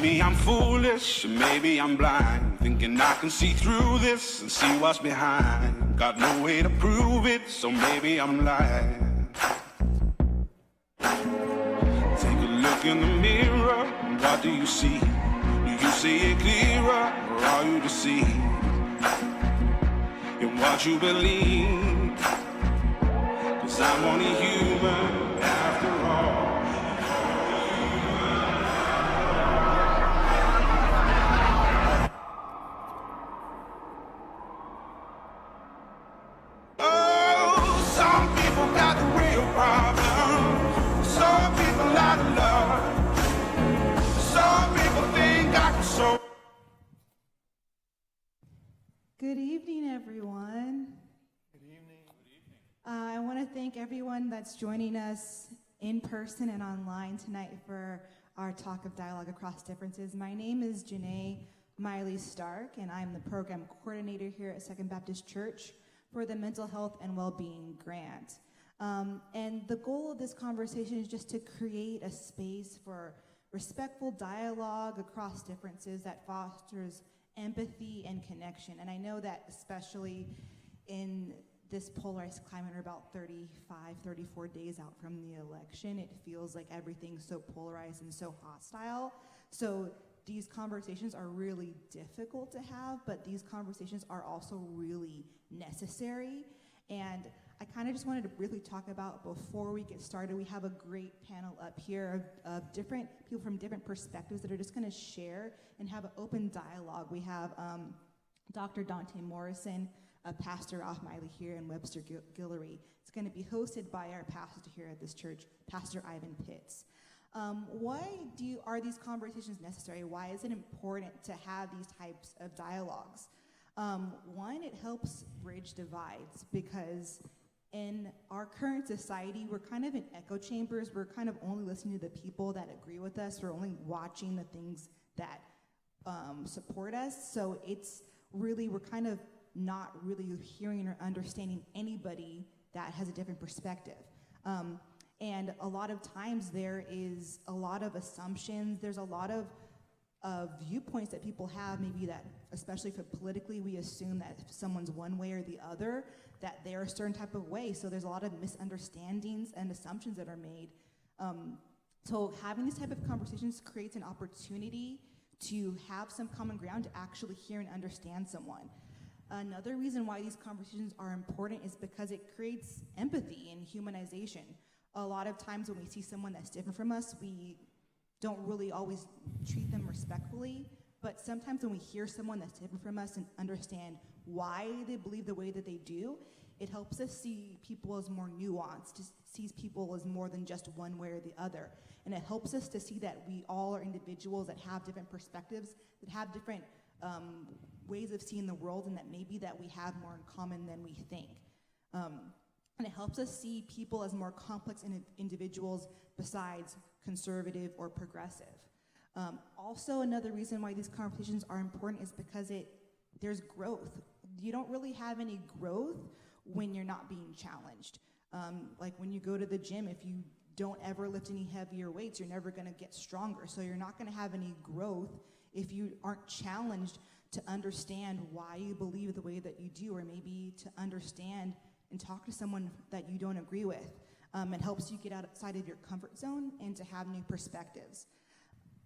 Maybe I'm foolish, maybe I'm blind, thinking I can see through this and see what's behind. Got no way to prove it, so maybe I'm lying. Take a look in the mirror, what do you see? Do you see it clearer, or are you deceived in what you believe? 'Cause I'm only human after all. Good evening, everyone. Good evening. I want to thank everyone that's joining us in person and online tonight for our talk of dialogue across differences. My name is Janae Miley Stark, and I'm the program coordinator here at Second Baptist Church for the Mental Health and Wellbeing Grant. And the goal of this conversation is just to create a space for respectful dialogue across differences that fosters empathy and connection. And I know that especially in this polarized climate, we're about 34 days out from the election, it feels like everything's so polarized and so hostile. So these conversations are really difficult to have, but these conversations are also really necessary. And I kind of just wanted to really talk about, before we get started, we have a great panel up here of different people from different perspectives that are just going to share and have an open dialogue. We have Dr. Dante Morrison, a pastor off Miley here in Webster Guillory. It's going to be hosted by our pastor here at this church, Pastor Ivan Pitts. Why are these conversations necessary? Why is it important to have these types of dialogues? One, it helps bridge divides, because in our current society, we're kind of in echo chambers. We're kind of only listening to the people that agree with us. We're only watching the things that support us. So it's really, we're kind of not really hearing or understanding anybody that has a different perspective. And a lot of times there is a lot of assumptions. There's a lot of viewpoints that people have, maybe that, especially for politically, we assume that if someone's one way or the other, that they're a certain type of way. So there's a lot of misunderstandings and assumptions that are made. So having these type of conversations creates an opportunity to have some common ground to actually hear and understand someone. Another reason why these conversations are important is because it creates empathy and humanization. A lot of times when we see someone that's different from us, we don't really always treat them respectfully, but sometimes when we hear someone that's different from us and understand why they believe the way that they do, it helps us see people as more nuanced, sees people as more than just one way or the other. And it helps us to see that we all are individuals that have different perspectives, that have different ways of seeing the world, and that maybe that we have more in common than we think. And it helps us see people as more complex individuals besides conservative or progressive. Also, another reason why these conversations are important is because there's growth. You don't really have any growth when you're not being challenged. Like when you go to the gym, if you don't ever lift any heavier weights, you're never going to get stronger. So you're not going to have any growth if you aren't challenged to understand why you believe the way that you do, or maybe to understand and talk to someone that you don't agree with. It helps you get outside of your comfort zone and to have new perspectives.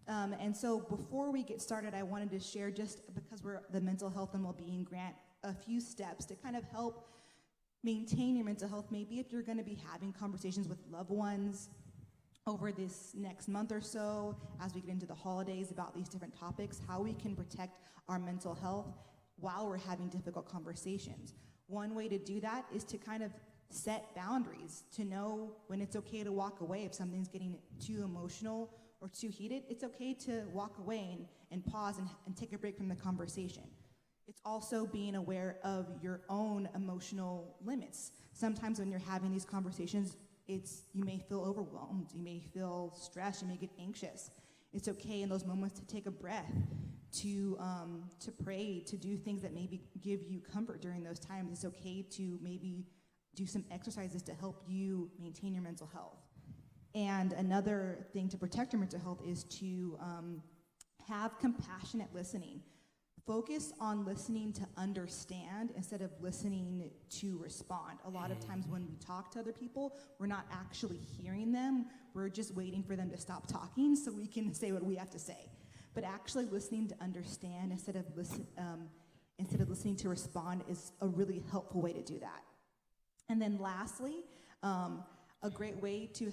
And so before we get started, I wanted to share, just because we're the Mental Health and Wellbeing Grant, a few steps to kind of help maintain your mental health. Maybe if you're going to be having conversations with loved ones over this next month or so, as we get into the holidays, about these different topics, how we can protect our mental health while we're having difficult conversations. One way to do that is to kind of set boundaries, to know when it's okay to walk away. If something's getting too emotional or too heated, it's okay to walk away and pause and take a break from the conversation. It's also being aware of your own emotional limits. Sometimes when you're having these conversations, you may feel overwhelmed, you may feel stressed, you may get anxious. It's okay in those moments to take a breath, to pray, to do things that maybe give you comfort during those times. It's okay to maybe do some exercises to help you maintain your mental health. And another thing to protect your mental health is to have compassionate listening. Focus on listening to understand instead of listening to respond. A lot of times when we talk to other people, we're not actually hearing them. We're just waiting for them to stop talking so we can say what we have to say. But actually listening to understand instead of listening to respond is a really helpful way to do that. And then lastly, a great way to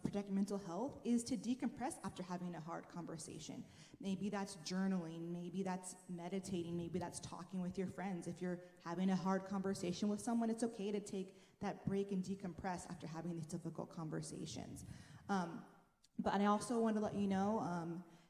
protect your mental health is to decompress after having a hard conversation. Maybe that's journaling, maybe that's meditating, maybe that's talking with your friends. If you're having a hard conversation with someone, it's okay to take that break and decompress after having these difficult conversations. But I also want to let you know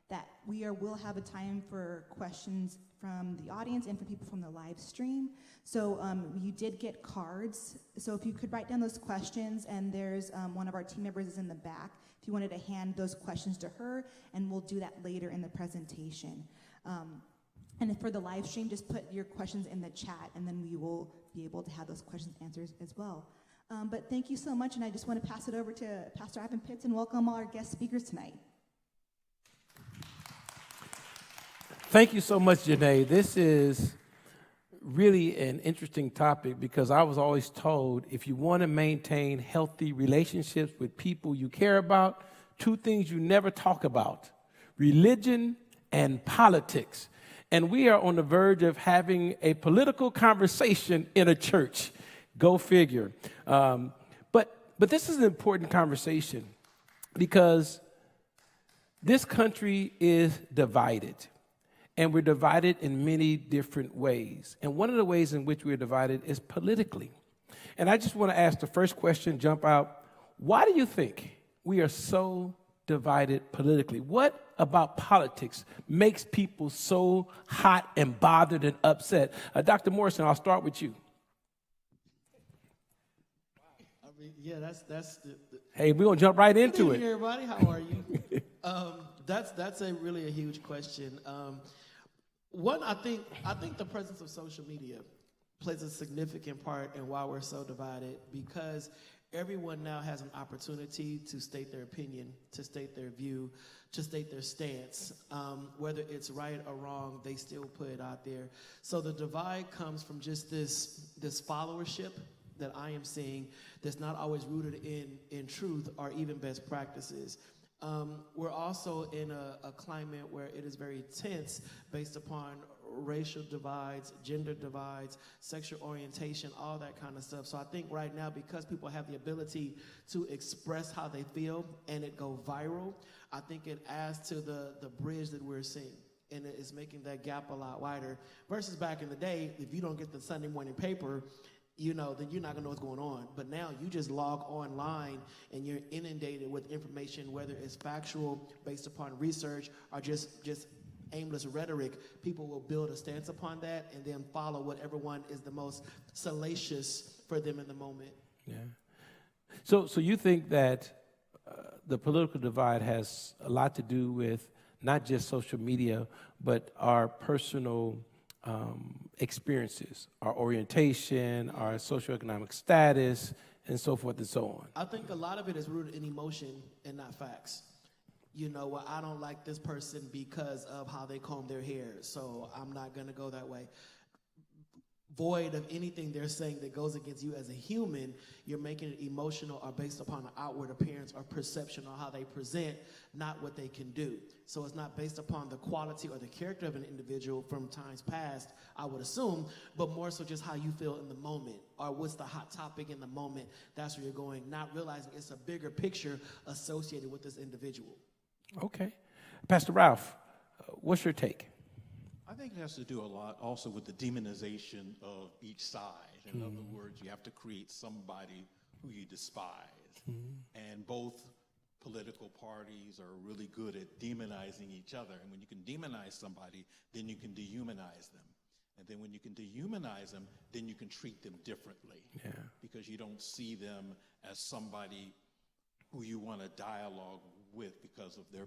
that will have a time for questions from the audience and for people from the live stream. So you did get cards. So if you could write down those questions, and there's one of our team members is in the back. If you wanted to hand those questions to her, and we'll do that later in the presentation. And for the live stream, just put your questions in the chat, and then we will be able to have those questions answered as well. But thank you so much, and I just want to pass it over to Pastor Ivan Pitts and welcome all our guest speakers tonight. Thank you so much, Janae. This is really an interesting topic because I was always told if you want to maintain healthy relationships with people you care about, two things you never talk about: religion and politics. And we are on the verge of having a political conversation in a church. Go figure. But this is an important conversation because this country is divided. And we're divided in many different ways. And one of the ways in which we're divided is politically. And I just want to ask the first question, jump out. Why do you think we are so divided politically? What about politics makes people so hot and bothered and upset? Dr. Morrison, I'll start with you. I mean, yeah, that's the Hey, we're going to jump right into it. Hey, everybody, how are you? That's really a huge question. One, I think the presence of social media plays a significant part in why we're so divided, because everyone now has an opportunity to state their opinion, to state their view, to state their stance. Whether it's right or wrong, they still put it out there. So the divide comes from just this followership that I am seeing that's not always rooted in truth or even best practices. We're also in a climate where it is very tense based upon racial divides, gender divides, sexual orientation, all that kind of stuff. So I think right now, because people have the ability to express how they feel and it go viral, I think it adds to the bridge that we're seeing. And it is making that gap a lot wider. Versus back in the day, if you don't get the Sunday morning paper, then you're not going to know what's going on. But now you just log online and you're inundated with information, whether it's factual, based upon research, or just aimless rhetoric. People will build a stance upon that and then follow whatever one is the most salacious for them in the moment. Yeah. So you think that the political divide has a lot to do with not just social media, but our personal experiences, our orientation, our socioeconomic status, and so forth and so on. I think a lot of it is rooted in emotion and not facts. Well, I don't like this person because of how they comb their hair, so I'm not going to go that way. Void of anything they're saying that goes against you as a human, you're making it emotional or based upon an outward appearance or perception on how they present, not what they can do. So it's not based upon the quality or the character of an individual from times past, I would assume, but more so just how you feel in the moment or what's the hot topic in the moment. That's where you're going, not realizing it's a bigger picture associated with this individual. Okay. Pastor Ralph, what's your take? I think it has to do a lot also with the demonization of each side. In other words, you have to create somebody who you despise. And both political parties are really good at demonizing each other. And when you can demonize somebody, then you can dehumanize them. And then when you can dehumanize them, then you can treat them differently. Yeah. Because you don't see them as somebody who you want to dialogue with because of their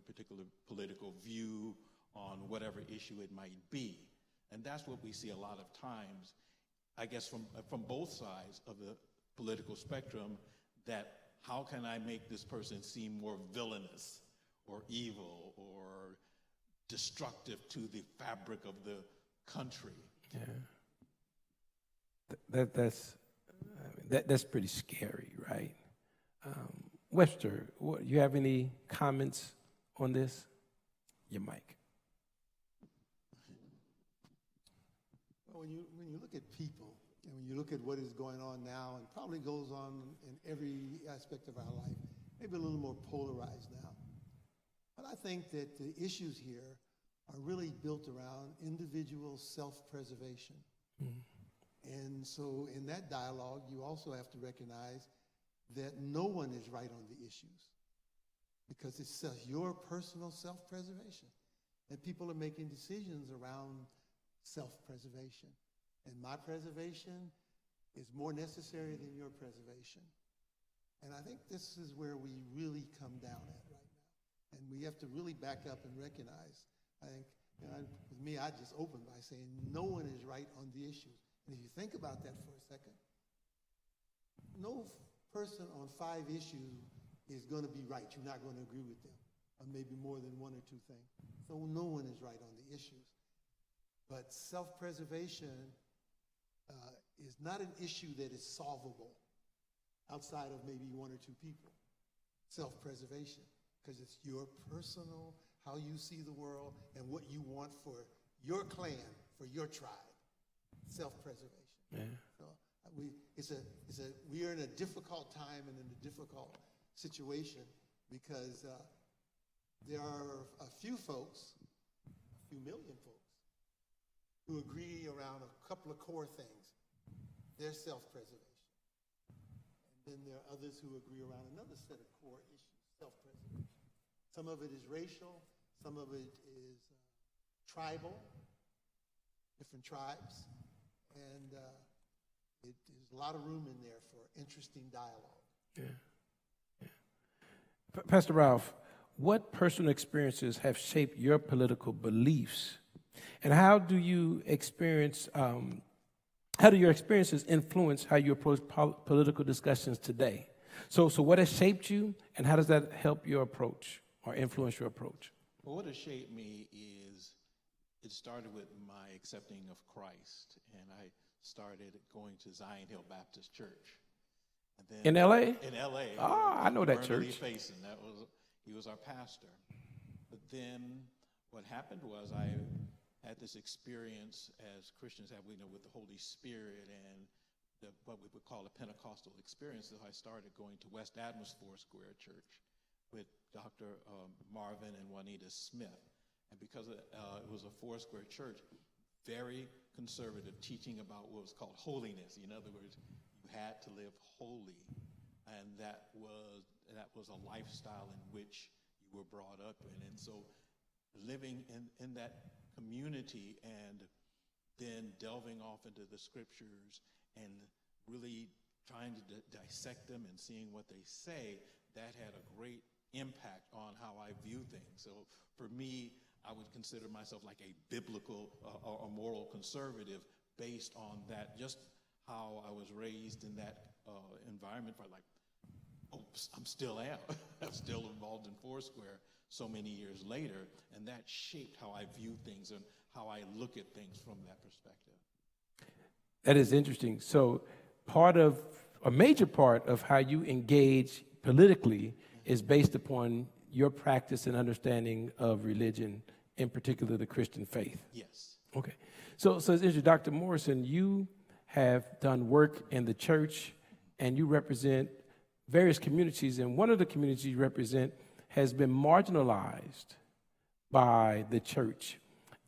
particular political view on whatever issue it might be. And that's what we see a lot of times, I guess, from both sides of the political spectrum, that how can I make this person seem more villainous or evil or destructive to the fabric of the country. Yeah. That's pretty scary, right? Webster, you have any comments on this? Your mic. Well, when you look at people, and when you look at what is going on now, and probably goes on in every aspect of our life, maybe a little more polarized now. But I think that the issues here are really built around individual self-preservation. And so in that dialogue, you also have to recognize that no one is right on the issues, because it's your personal self-preservation. And people are making decisions around self-preservation. And my preservation is more necessary than your preservation. And I think this is where we really come down at right now. And we have to really back up and recognize, I think, with me, I just open by saying no one is right on the issues. And if you think about that for a second, no person on 5 issues is going to be right. You're not going to agree with them on maybe more than 1 or 2 things. So no one is right on the issues. But self-preservation is not an issue that is solvable outside of maybe 1 or 2 people. Self-preservation, because it's your personal, how you see the world and what you want for your clan, for your tribe. Self-preservation. Yeah. So we are in a difficult time and in a difficult situation because there are a few folks, a few million folks, who agree around a couple of core things. Their self-preservation. And then there are others who agree around another set of core issues, self-preservation. Some of it is racial, some of it is tribal, different tribes, and there's a lot of room in there for interesting dialogue. Yeah. Pastor Ralph, what personal experiences have shaped your political beliefs, and how do your experiences influence how you approach political discussions today? So what has shaped you, and how does that help your approach or influence your approach? Well, what has shaped me is it started with my accepting of Christ, and I started going to Zion Hill Baptist Church. And then in L.A.? In L.A. I know that church. Faison, he was our pastor. But then what happened was I had this experience, as Christians have, with the Holy Spirit and what we would call a Pentecostal experience. So I started going to West Adams Foursquare Church with Dr. Marvin and Juanita Smith. And because it was a Foursquare church, very conservative, teaching about what was called holiness. In other words, you had to live holy, and that was a lifestyle in which you were brought up in. And so living in that community and then delving off into the scriptures and really trying to dissect them and seeing what they say, that had a great impact on how I view things. So for me, I would consider myself like a biblical or moral conservative based on that, just how I was raised in that environment. I'm still I'm still involved in Foursquare so many years later, and that shaped how I view things and how I look at things from that perspective. That is interesting. So a major part of how you engage politically is based upon your practice and understanding of religion, in particular the Christian faith. Yes. Okay. So it's interesting, Dr. Morrison, you have done work in the church and you represent various communities, and one of the communities you represent has been marginalized by the church.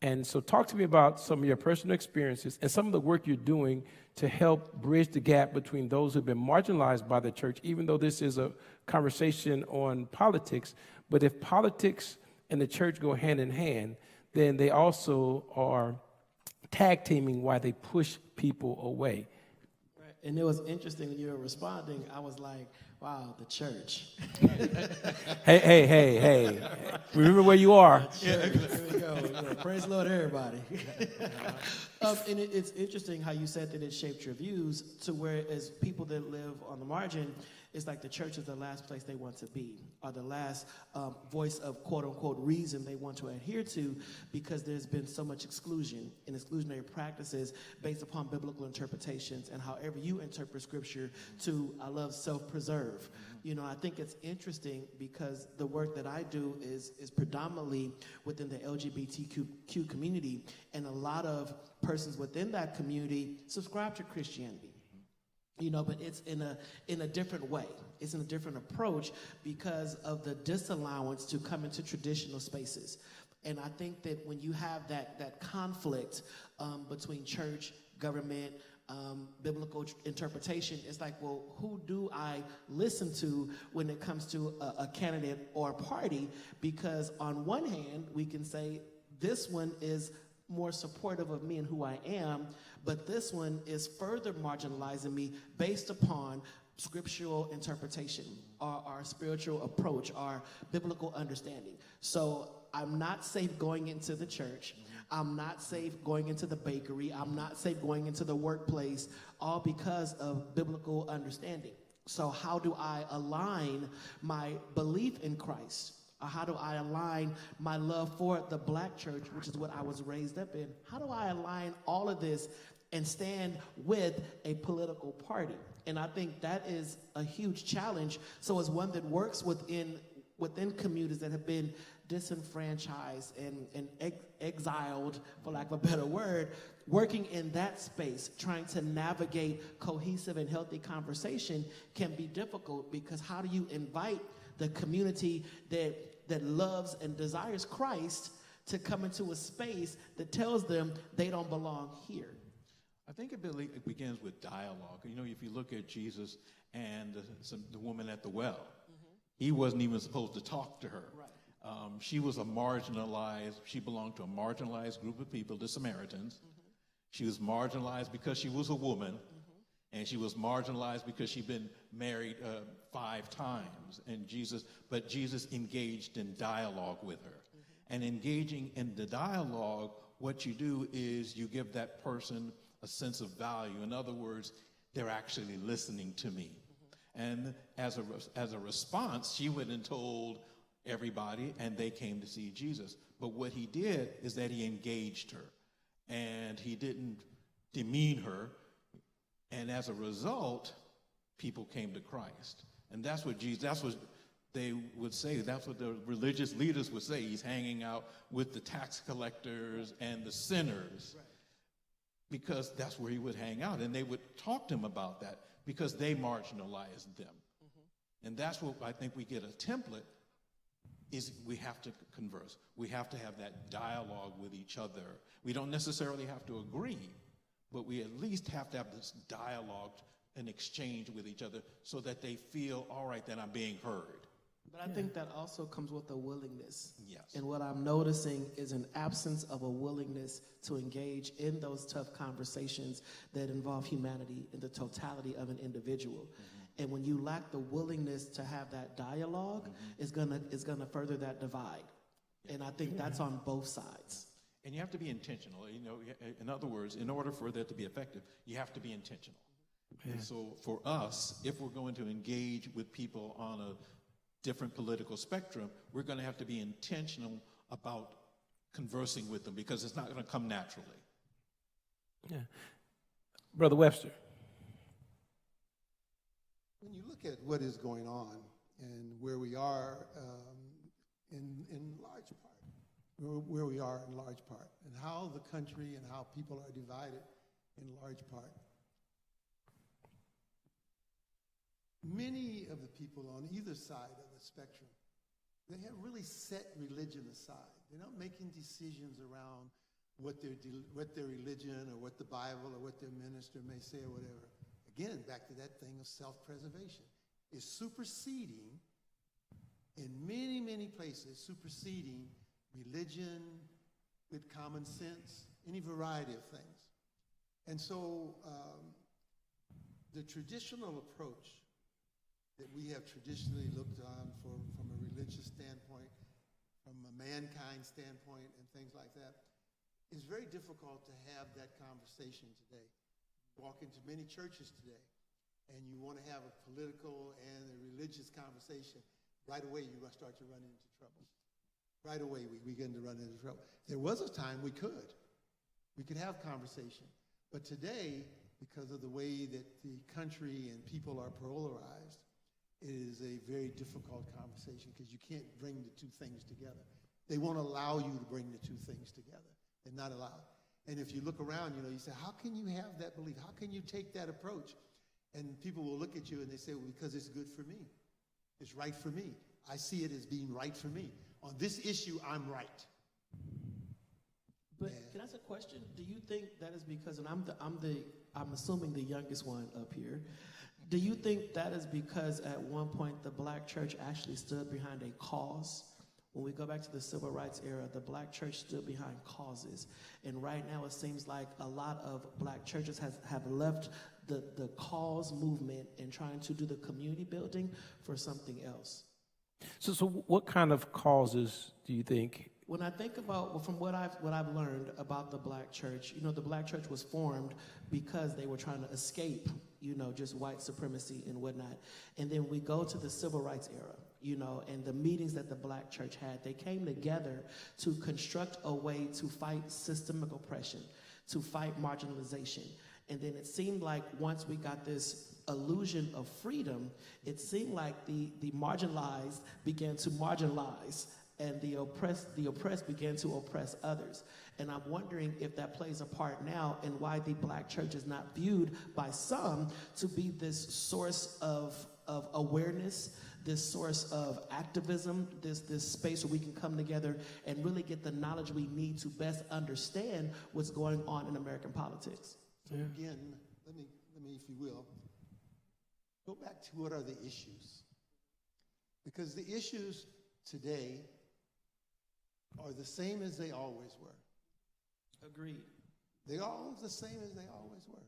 And so talk to me about some of your personal experiences and some of the work you're doing to help bridge the gap between those who've been marginalized by the church, even though this is a conversation on politics. But if politics and the church go hand in hand, then they also are tag teaming while they push people away. Right. And it was interesting when you were responding, I was like, Wow, the church. Hey. Remember where you are. Here we go. Praise the Lord, everybody. And it's interesting how you said that it shaped your views to where as people that live on the margin, it's like the church is the last place they want to be, or the last voice of quote-unquote reason they want to adhere to, because there's been so much exclusion and exclusionary practices based upon biblical interpretations and however you interpret scripture to, I love, self-preserve. You know, I think it's interesting because the work that I do is predominantly within the LGBTQ community, and a lot of persons within that community subscribe to Christianity. You know, but it's in a different way. It's in a different approach because of the disallowance to come into traditional spaces. And I think that when you have that conflict between church, government, biblical interpretation, it's like, well, who do I listen to when it comes to a candidate or a party? Because on one hand, we can say this one is more supportive of me and who I am, but this one is further marginalizing me based upon scriptural interpretation, our spiritual approach, our biblical understanding. So I'm not safe going into the church. I'm not safe going into the bakery. I'm not safe going into the workplace, all because of biblical understanding. So how do I align my belief in Christ? How do I align my love for the black church, which is what I was raised up in? How do I align all of this and stand with a political party? And I think that is a huge challenge. So as one that works within communities that have been disenfranchised and exiled, for lack of a better word, working in that space, trying to navigate cohesive and healthy conversation can be difficult, because how do you invite the community that loves and desires Christ to come into a space that tells them they don't belong here? I think it begins with dialogue. You know, if you look at Jesus and the woman at the well, he wasn't even supposed to talk to her. Right. She was she belonged to a marginalized group of people, the Samaritans. She was marginalized because she was a woman. And she was marginalized because she'd been married 5 times. But Jesus engaged in dialogue with her. And engaging in the dialogue, what you do is you give that person a sense of value. In other words, they're actually listening to me. And as a response, she went and told everybody, and they came to see Jesus. But what he did is that he engaged her, and he didn't demean her. And as a result, people came to Christ. And that's what they would say. That's what the religious leaders would say. He's hanging out with the tax collectors and the sinners. Right. Because that's where he would hang out. And they would talk to him about that because they marginalized them. And that's what I think we get a template, is we have to converse. We have to have that dialogue with each other. We don't necessarily have to agree, but we at least have to have this dialogue and exchange with each other so that they feel, all right, that I'm being heard. But I think that also comes with a willingness. Yes. And what I'm noticing is an absence of a willingness to engage in those tough conversations that involve humanity and the totality of an individual. And when you lack the willingness to have that dialogue, it's gonna further that divide. And I think that's on both sides. And you have to be intentional. You know, in other words, in order for that to be effective, you have to be intentional. And so for us, if we're going to engage with people on a different political spectrum, we're going to have to be intentional about conversing with them, because it's not going to come naturally. Yeah. Brother Webster. When you look at what is going on and where we are in large part, where we are in large part, and how the country and how people are divided in large part, many of the people on either side of the spectrum, they have really set religion aside. They're not making decisions around what their religion or what the Bible or what their minister may say or whatever. Again, back to that thing of self-preservation. Is superseding, in many, many places, superseding religion with common sense, any variety of things. And so the traditional approach that we have traditionally looked on from a religious standpoint, from a mankind standpoint, and things like that, it's very difficult to have that conversation today. Walk into many churches today, and you want to have a political and a religious conversation, right away you start to run into trouble. Right away we begin to run into trouble. There was a time we could have conversation, but today, because of the way that the country and people are polarized, it is a very difficult conversation because you can't bring the two things together. They won't allow you to bring the two things together. They're not allowed. And if you look around, you say, how can you have that belief? How can you take that approach? And people will look at you and they say, well, because it's good for me. It's right for me. I see it as being right for me. On this issue, I'm right. But can I ask a question? Do you think that is because, and I'm assuming the youngest one up here, do you think that is because at one point the black church actually stood behind a cause? When we go back to the civil rights era, the black church stood behind causes. And right now it seems like a lot of black churches have left the cause movement and trying to do the community building for something else. So what kind of causes do you think? When I think about, well, from what I've learned about the black church, the black church was formed because they were trying to escape, just white supremacy and whatnot. And then we go to the civil rights era, and the meetings that the black church had, they came together to construct a way to fight systemic oppression, to fight marginalization. And then it seemed like once we got this illusion of freedom, it seemed like the marginalized began to marginalize, and the oppressed began to oppress others. And I'm wondering if that plays a part now in why the black church is not viewed by some to be this source of awareness, this source of activism, this space where we can come together and really get the knowledge we need to best understand what's going on in American politics. So again, let me, if you will, go back to what are the issues. Because the issues today are the same as they always were. Agreed. They're all the same as they always were.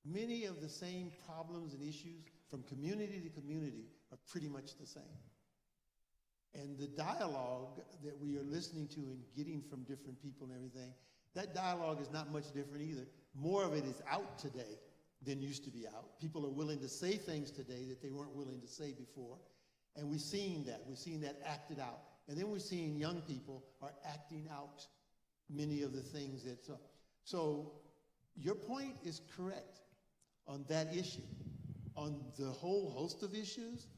Many of the same problems and issues from community to community are pretty much the same. And the dialogue that we are listening to and getting from different people and everything, that dialogue is not much different either. More of it is out today than used to be out. People are willing to say things today that they weren't willing to say before. And we're seeing that. We're seeing that acted out. And then we're seeing young people are acting out many of the things that... So your point is correct on that issue. On the whole host of issues,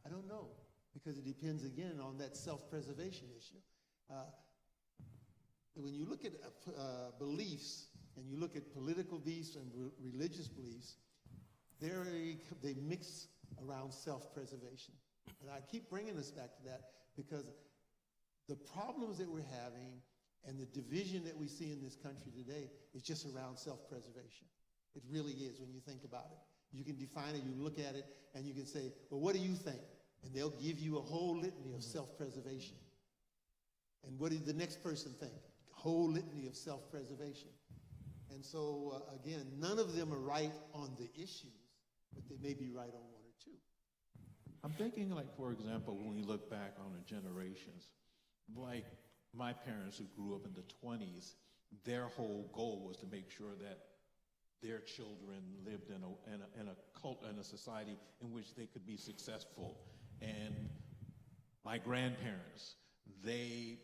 I don't know, because it depends, again, on that self-preservation issue. When you look at beliefs, and you look at political beliefs and religious beliefs, they mix around self-preservation. And I keep bringing us back to that because the problems that we're having and the division that we see in this country today is just around self-preservation. It really is when you think about it. You can define it, you look at it, and you can say, well, what do you think? And they'll give you a whole litany of self-preservation. And what did the next person think? A whole litany of self-preservation. And so, again, none of them are right on the issues, but they may be right on one or two. I'm thinking, like, for example, when we look back on the generations, like my parents who grew up in the 20s, their whole goal was to make sure that their children lived in a society in which they could be successful. And my grandparents, they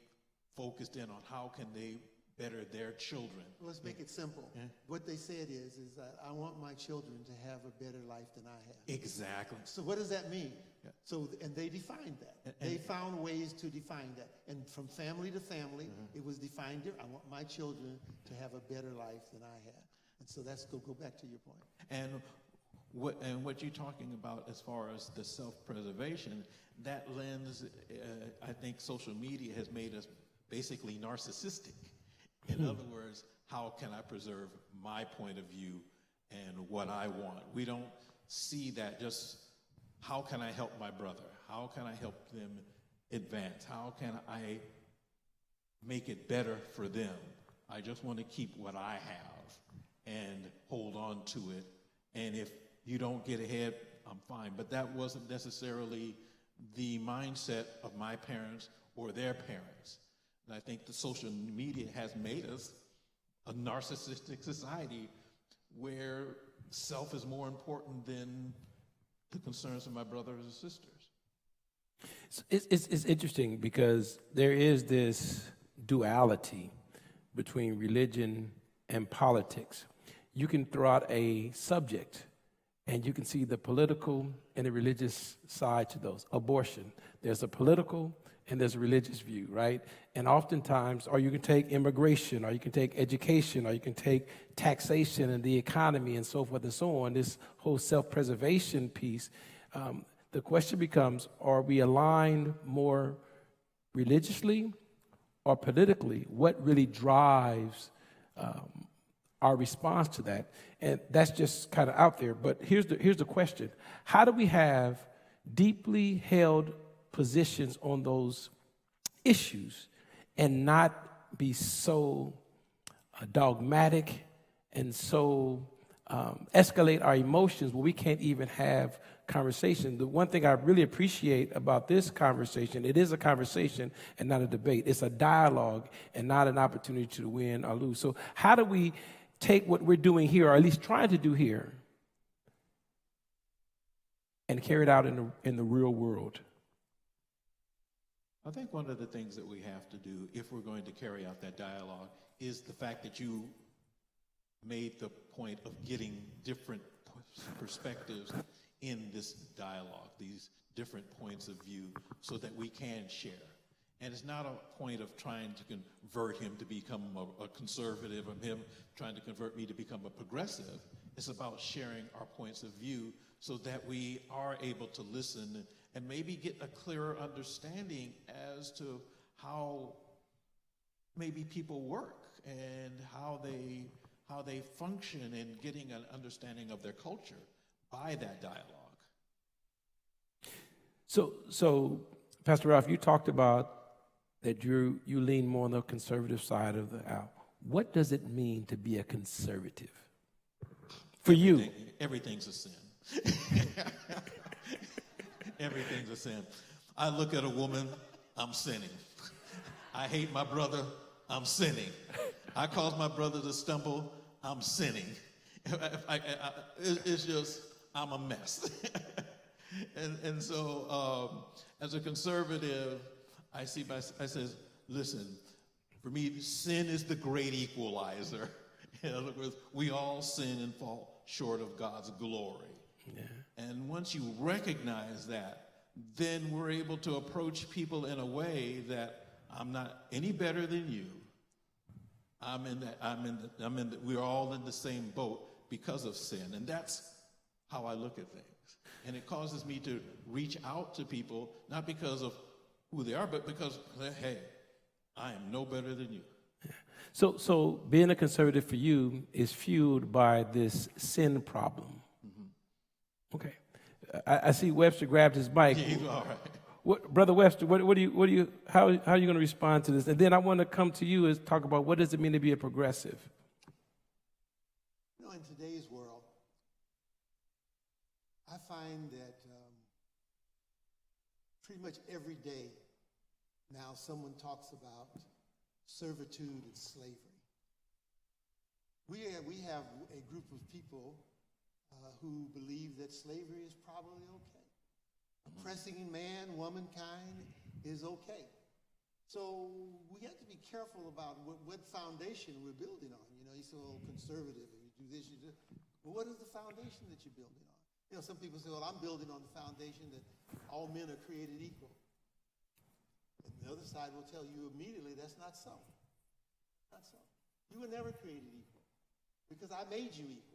focused in on how can they better their children. Let's make it simple. Yeah. What they said is that I want my children to have a better life than I have. Exactly. So what does that mean? Yeah. So, and they defined that. They found ways to define that. And from family to family, it was defined different. I want my children to have a better life than I have. And so that's go back to your point. And what you're talking about as far as the self-preservation, that lens, I think social media has made us basically narcissistic. In other words, how can I preserve my point of view and what I want? We don't see that just, how can I help my brother? How can I help them advance? How can I make it better for them? I just want to keep what I have and hold on to it. And if you don't get ahead I'm fine. But that wasn't necessarily the mindset of my parents or their parents. And I think the social media has made us a narcissistic society where self is more important than the concerns of my brothers and sisters. It's interesting because there is this duality between religion and politics. You can throw out a subject and you can see the political and the religious side to those. Abortion, there's a political and there's a religious view, right? And oftentimes, or you can take immigration, or you can take education, or you can take taxation and the economy and so forth and so on, this whole self-preservation piece. The question becomes, are we aligned more religiously or politically? What really drives our response to that? And that's just kind of out there. But here's the question. How do we have deeply held positions on those issues and not be so dogmatic and so escalate our emotions where we can't even have conversation? The one thing I really appreciate about this conversation, it is a conversation and not a debate. It's a dialogue and not an opportunity to win or lose. So how do we take what we're doing here, or at least trying to do here, and carry it out in the real world? I think one of the things that we have to do, if we're going to carry out that dialogue, is the fact that you made the point of getting different perspectives in this dialogue, these different points of view, so that we can share. And it's not a point of trying to convert him to become a conservative or him trying to convert me to become a progressive. It's about sharing our points of view so that we are able to listen and maybe get a clearer understanding as to how maybe people work and how they function, in getting an understanding of their culture by that dialogue. So Pastor Ralph, you talked about that you lean more on the conservative side of the aisle. What does it mean to be a conservative for you? Everything's a sin. Everything's a sin. I look at a woman, I'm sinning. I hate my brother, I'm sinning. I cause my brother to stumble, I'm sinning. It's just, I'm a mess. and so as a conservative, I says, listen, for me, sin is the great equalizer. In other words, we all sin and fall short of God's glory. Yeah. And once you recognize that, then we're able to approach people in a way that I'm not any better than you. We're all in the same boat because of sin. And that's how I look at things. And it causes me to reach out to people, not because of who they are, but because, hey, I am no better than you. So being a conservative for you is fueled by this sin problem. Mm-hmm. Okay. I see Webster grabbed his mic. Yeah, all right. Brother Webster, how are you going to respond to this? And then I want to come to you and talk about what does it mean to be a progressive? You know, in today's world, I find that pretty much every day now someone talks about servitude and slavery. We have a group of people who believe that slavery is probably okay. Oppressing man, womankind is okay. So we have to be careful about what foundation we're building on. You know, you're so conservative and you do this, you do. Well, what is the foundation that you're building on? You know, some people say, well, I'm building on the foundation that all men are created equal. And the other side will tell you immediately that's not so. Not so. You were never created equal because I made you equal.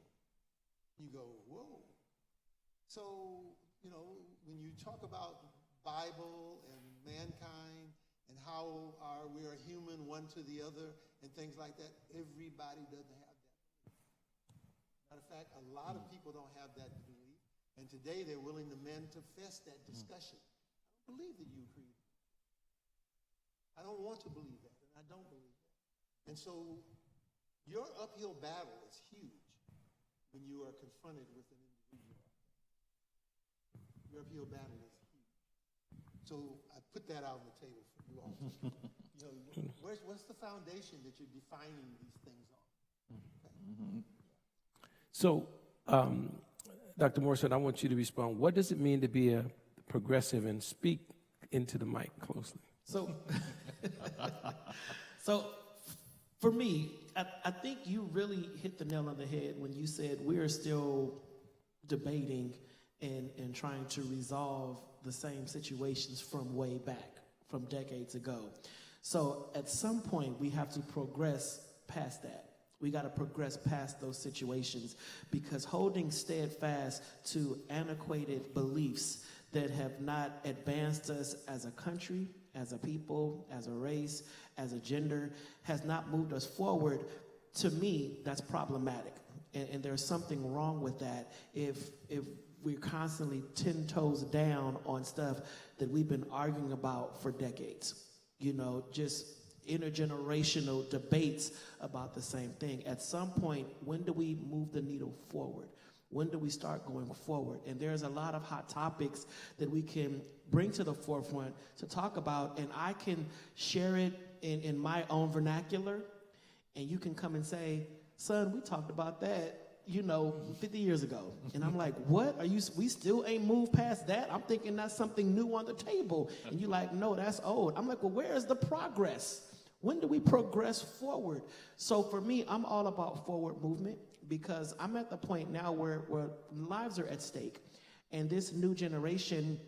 You go, whoa. So, you know, when you talk about Bible and mankind and how we are human one to the other and things like that, everybody doesn't have that. Matter of fact, a lot of people don't have that belief. And today they're willing the men to fest that discussion. I don't believe that you created. I don't want to believe that, and I don't believe that. And so your uphill battle is huge when you are confronted with an individual. Your uphill battle is huge. So I put that out on the table for you all. What's the foundation that you're defining these things on? So, Dr. Morrison, I want you to respond. What does it mean to be a progressive, and speak into the mic closely? So, so for me, I think you really hit the nail on the head when you said we are still debating and trying to resolve the same situations from way back, from decades ago. So at some point, we have to progress past that. We got to progress past those situations, because holding steadfast to antiquated beliefs that have not advanced us as a country, as a people, as a race, as a gender, has not moved us forward. To me, that's problematic. And there's something wrong with that if we're constantly 10 toes down on stuff that we've been arguing about for decades. Just intergenerational debates about the same thing. At some point, when do we move the needle forward? When do we start going forward? And there's a lot of hot topics that we can bring to the forefront to talk about, and I can share it in my own vernacular, and you can come and say, son, we talked about that 50 years ago. And I'm like, what? We still ain't moved past that? I'm thinking that's something new on the table. And you're like, no, that's old. I'm like, well, where is the progress? When do we progress forward? So for me, I'm all about forward movement, because I'm at the point now where lives are at stake. And this new generation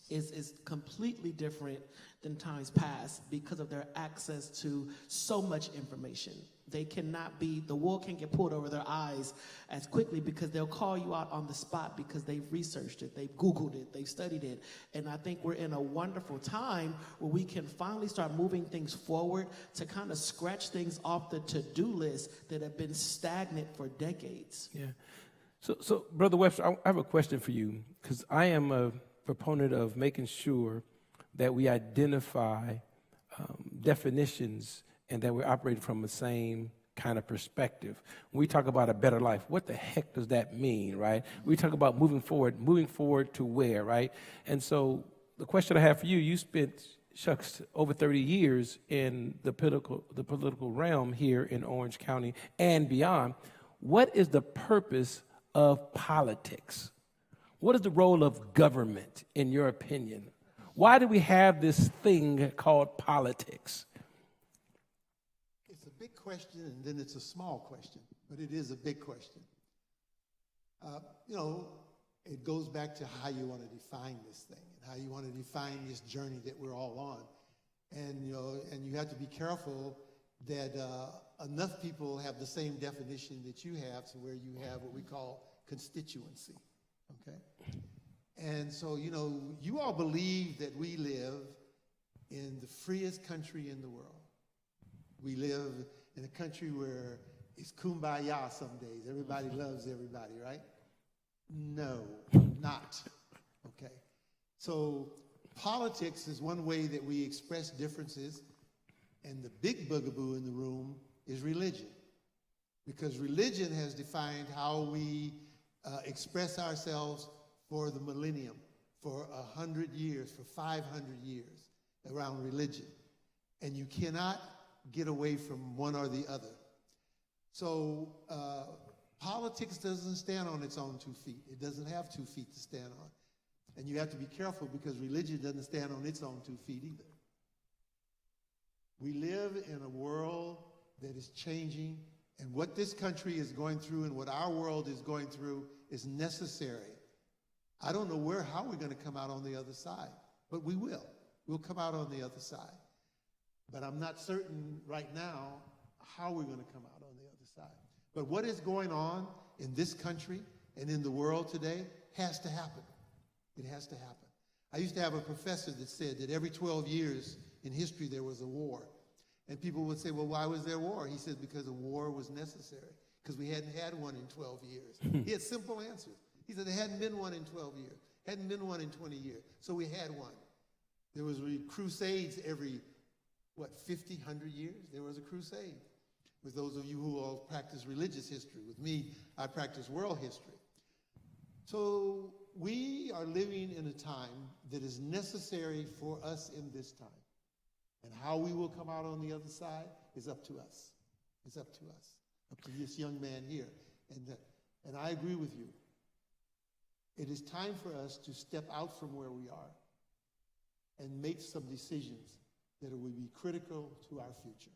is completely different than times past because of their access to so much information. The wool can't get pulled over their eyes as quickly, because they'll call you out on the spot because they've researched it, they've Googled it, they've studied it. And I think we're in a wonderful time where we can finally start moving things forward to kind of scratch things off the to-do list that have been stagnant for decades. Yeah. So Brother Webster, I have a question for you, because I am a proponent of making sure that we identify definitions and that we're operating from the same kind of perspective. When we talk about a better life, what the heck does that mean, right? We talk about moving forward to where, right? And so the question I have for you, you spent, over 30 years in the political realm here in Orange County and beyond. What is the purpose of politics? What is the role of government, in your opinion? Why do we have this thing called politics? It's a big question, and then it's a small question, but it is a big question. It goes back to how you want to define this thing and how you want to define this journey that we're all on. And you have to be careful that enough people have the same definition that you have, to where you have what we call constituency, okay? And so, you all believe that we live in the freest country in the world. We live in a country where it's kumbaya some days. Everybody loves everybody, right? No, not. Okay. So politics is one way that we express differences, and the big bugaboo in the room is religion. Because religion has defined how we express ourselves for the millennium, for 100 years, for 500 years around religion. And you cannot get away from one or the other. So politics doesn't stand on its own 2 feet. It doesn't have 2 feet to stand on. And you have to be careful, because religion doesn't stand on its own 2 feet either. We live in a world that is changing, and what this country is going through and what our world is going through is necessary. I don't know how we're going to come out on the other side, but we will. We'll come out on the other side. But I'm not certain right now how we're going to come out on the other side. But what is going on in this country and in the world today has to happen. It has to happen. I used to have a professor that said that every 12 years in history there was a war. And people would say, well, why was there war? He said, because a war was necessary, because we hadn't had one in 12 years. He had simple answers. He said there hadn't been one in 12 years, hadn't been one in 20 years, so we had one. There was crusades every, 50, 100 years? There was a crusade. With those of you who all practice religious history. With me, I practice world history. So we are living in a time that is necessary for us in this time. And how we will come out on the other side is up to us. It's up to us, up to this young man here. And I agree with you. It is time for us to step out from where we are and make some decisions that will be critical to our future.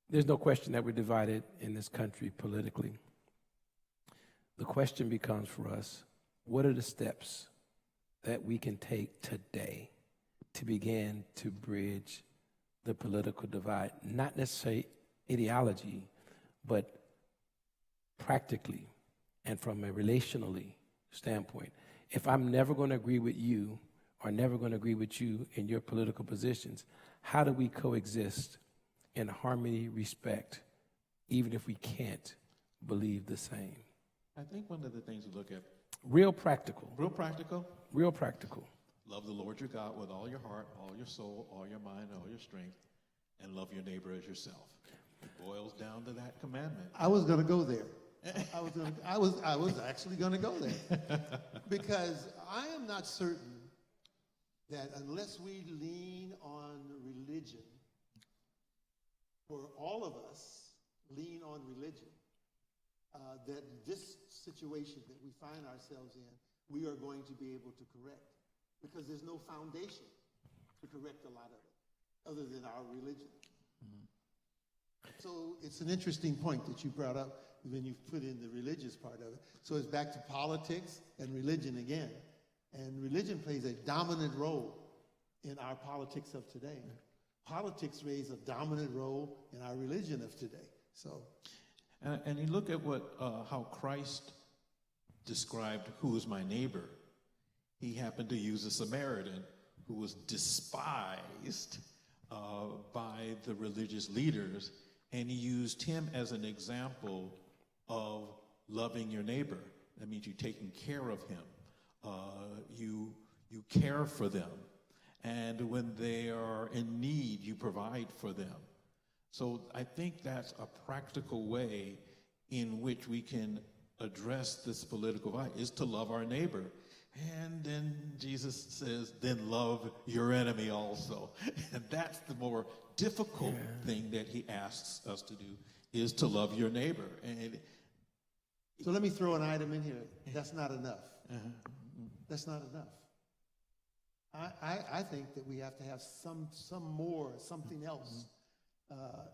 There's no question that we're divided in this country politically. The question becomes for us, what are the steps that we can take today to begin to bridge the political divide? Not necessarily ideology, but practically and from a relationally standpoint. If I'm never going to agree with you or never going to agree with you in your political positions, how do we coexist in harmony, respect, even if we can't believe the same? I think one of the things to look at, Real practical. real practical, Real practical. love the Lord your God with all your heart, all your soul, all your mind, all your strength, and love your neighbor as yourself. It boils down to that commandment. I was going to go there. I was actually going to go there. Because I am not certain that unless we lean on religion, for all of us lean on religion, that this situation that we find ourselves in, we are going to be able to correct. Because there's no foundation to correct a lot of it, other than our religion. So it's an interesting point that you brought up when you put in the religious part of it. So it's back to politics and religion again. And religion plays a dominant role in our politics of today. Politics plays a dominant role in our religion of today. So, And you look at how Christ described who is my neighbor. He happened to use a Samaritan who was despised by the religious leaders, and he used him as an example of loving your neighbor. That means you taking care of him. You care for them. And when they are in need, you provide for them. So I think that's a practical way in which we can address this political divide, is to love our neighbor. And then Jesus says, then love your enemy also. And that's the more difficult thing that he asks us to do, is to love your neighbor. And so let me throw an item in here. That's not enough. That's not enough. I think that we have to have something else,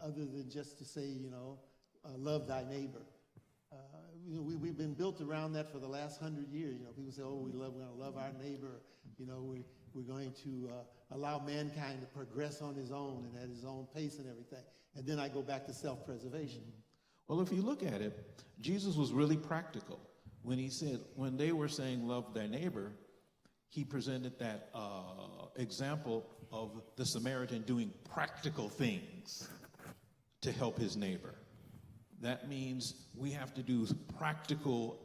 other than just to say, love thy neighbor. We've been built around that for the last 100 years. People say, oh, we're going to love our neighbor. We're going to allow mankind to progress on his own and at his own pace and everything. And then I go back to self-preservation. Well, if you look at it, Jesus was really practical. When he said, when they were saying love thy neighbor, he presented that example of the Samaritan doing practical things to help his neighbor. That means we have to do practical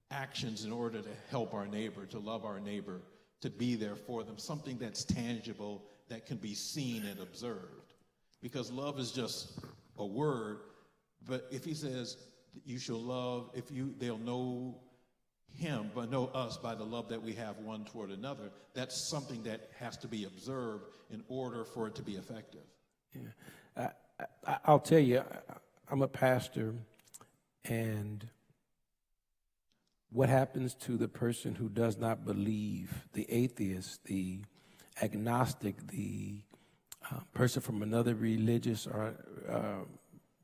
actions in order to help our neighbor, to love our neighbor, to be there for them, something that's tangible, that can be seen and observed. Because love is just a word, but if he says you shall love, they'll know him, but know us by the love that we have one toward another, that's something that has to be observed in order for it to be effective. Yeah. I'll tell you, I'm a pastor, and what happens to the person who does not believe, the atheist, the agnostic, the person from another religious or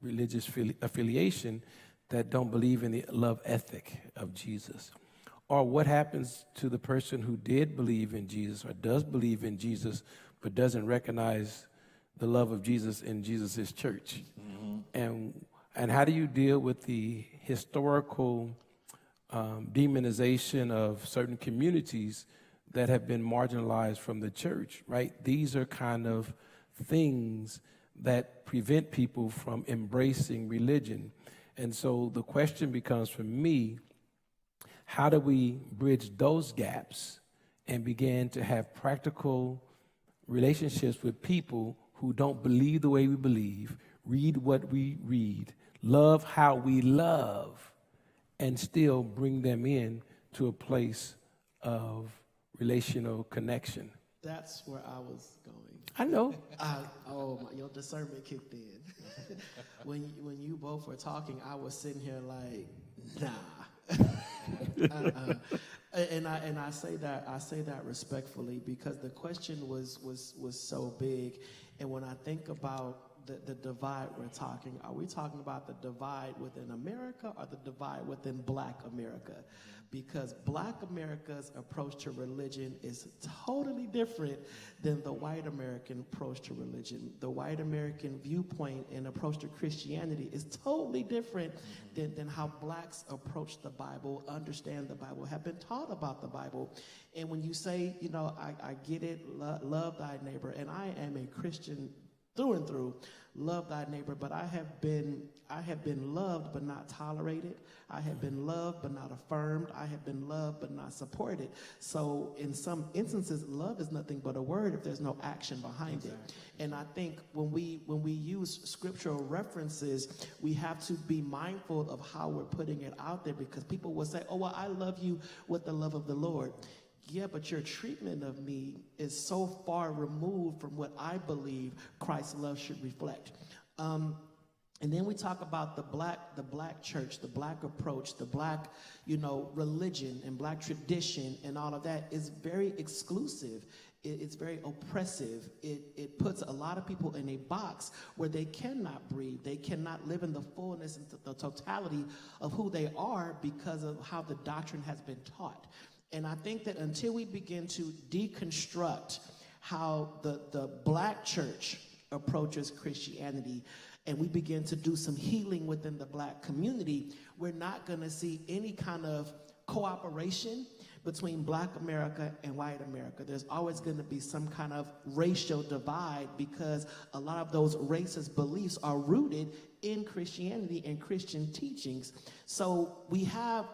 religious affiliation that don't believe in the love ethic of Jesus? Or what happens to the person who did believe in Jesus or does believe in Jesus but doesn't recognize the love of Jesus in Jesus' church? Mm-hmm. And how do you deal with the historical demonization of certain communities that have been marginalized from the church, right? These are kind of things that prevent people from embracing religion. And so the question becomes for me, how do we bridge those gaps and begin to have practical relationships with people who don't believe the way we believe, read what we read, love how we love, and still bring them in to a place of relational connection. That's where I was going. I know. Your discernment kicked in. when you both were talking, I was sitting here like, nah. And I say that respectfully, because the question was so big, and when I think about the divide we're talking, are we talking about the divide within America or the divide within Black America? Because Black America's approach to religion is totally different than the white American approach to religion. The white American viewpoint and approach to Christianity is totally different than how Blacks approach the Bible, understand the Bible, have been taught about the Bible. And when you say, I get it, love thy neighbor, and I am a Christian through and through, love thy neighbor, but I have been loved but not tolerated. I have been loved but not affirmed. I have been loved but not supported. So in some instances, love is nothing but a word if there's no action behind it. And I think when we use scriptural references, we have to be mindful of how we're putting it out there, because people will say, oh, well, I love you with the love of the Lord. Yeah, but your treatment of me is so far removed from what I believe Christ's love should reflect. And then we talk about the black church, the Black approach, the Black, religion and Black tradition, and all of that is very exclusive. It's very oppressive. It puts a lot of people in a box where they cannot breathe. They cannot live in the fullness and the totality of who they are because of how the doctrine has been taught. And I think that until we begin to deconstruct how the Black church approaches Christianity, and we begin to do some healing within the Black community, we're not going to see any kind of cooperation between Black America and white America. There's always going to be some kind of racial divide, because a lot of those racist beliefs are rooted in Christianity and Christian teachings. So we have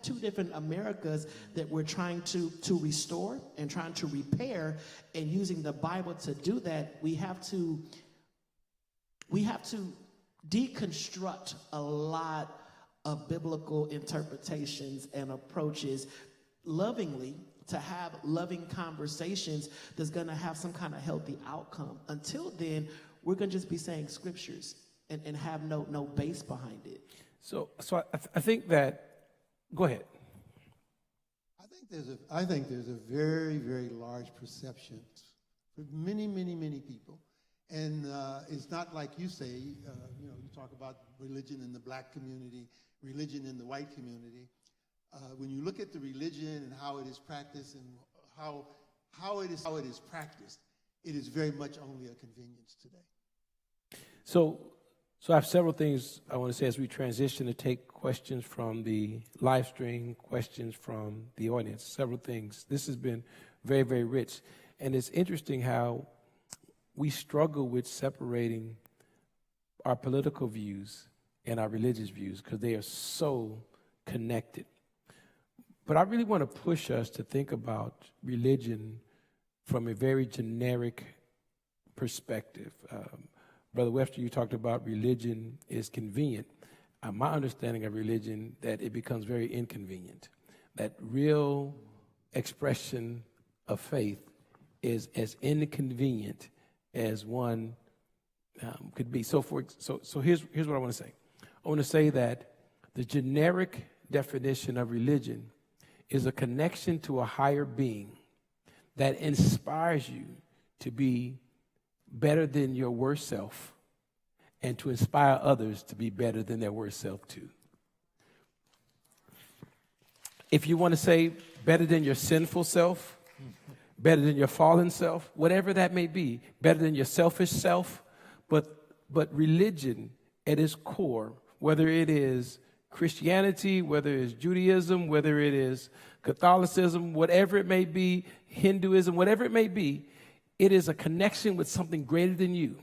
two different Americas that we're trying to restore and trying to repair, and using the Bible to do that, we have to deconstruct a lot of biblical interpretations and approaches lovingly, to have loving conversations that's going to have some kind of healthy outcome. Until then, we're going to just be saying scriptures and have no base behind it. So I think that, go ahead. I think there's a very, very large perception for many, many, many people. And it's not like you say, you talk about religion in the Black community, religion in the white community. When you look at the religion and how it is practiced and how it is practiced, it is very much only a convenience today. So I have several things I want to say as we transition to take questions from the live stream, questions from the audience, several things. This has been very, very rich. And it's interesting how we struggle with separating our political views and our religious views, because they are so connected. But I really want to push us to think about religion from a very generic perspective. Brother Webster, you talked about religion is convenient. My understanding of religion, that it becomes very inconvenient. That real expression of faith is as inconvenient as one could be. So here's what I want to say. I want to say that the generic definition of religion is a connection to a higher being that inspires you to be better than your worst self, and to inspire others to be better than their worst self too. If you want to say better than your sinful self, better than your fallen self, whatever that may be, better than your selfish self, but religion at its core, whether it is Christianity, whether it's Judaism, whether it is Catholicism, whatever it may be, Hinduism, whatever it may be, it is a connection with something greater than you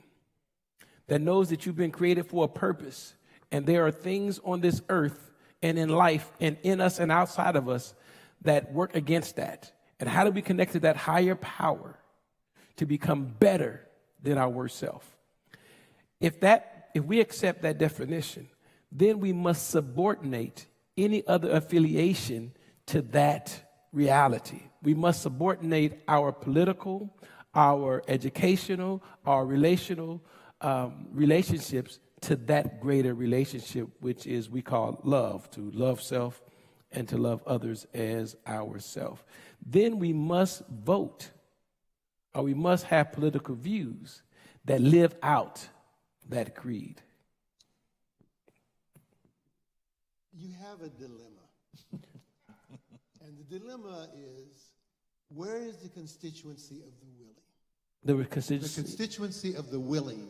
that knows that you've been created for a purpose. And there are things on this earth and in life and in us and outside of us that work against that. And how do we connect to that higher power to become better than our worst self? If we accept that definition, then we must subordinate any other affiliation to that reality. We must subordinate our political, our educational, our relational relationships to that greater relationship, which is we call love, to love self and to love others as ourself. Then we must vote, or we must have political views that live out that creed. You have a dilemma. And the dilemma is, where is the constituency of the willing? The constituency. The constituency of the willing.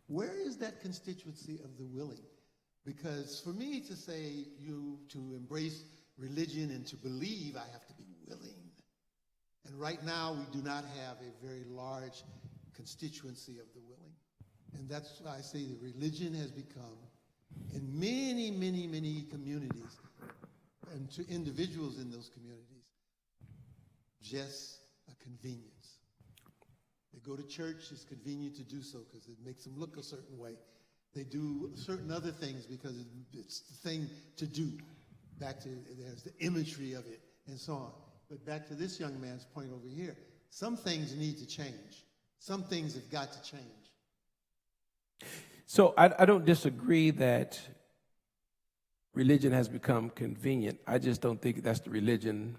Where is that constituency of the willing? Because for me to say to embrace religion and to believe, I have to be willing. And right now, we do not have a very large constituency of the willing. And that's why I say that religion has become, in many, many, many communities, and to individuals in those communities, just a convenience. They go to church, it's convenient to do so because it makes them look a certain way. They do certain other things because it's the thing to do. Back to, there's the imagery of it and so on. But back to this young man's point over here, some things need to change. Some things have got to change. So I don't disagree that religion has become convenient. I just don't think that's the religion.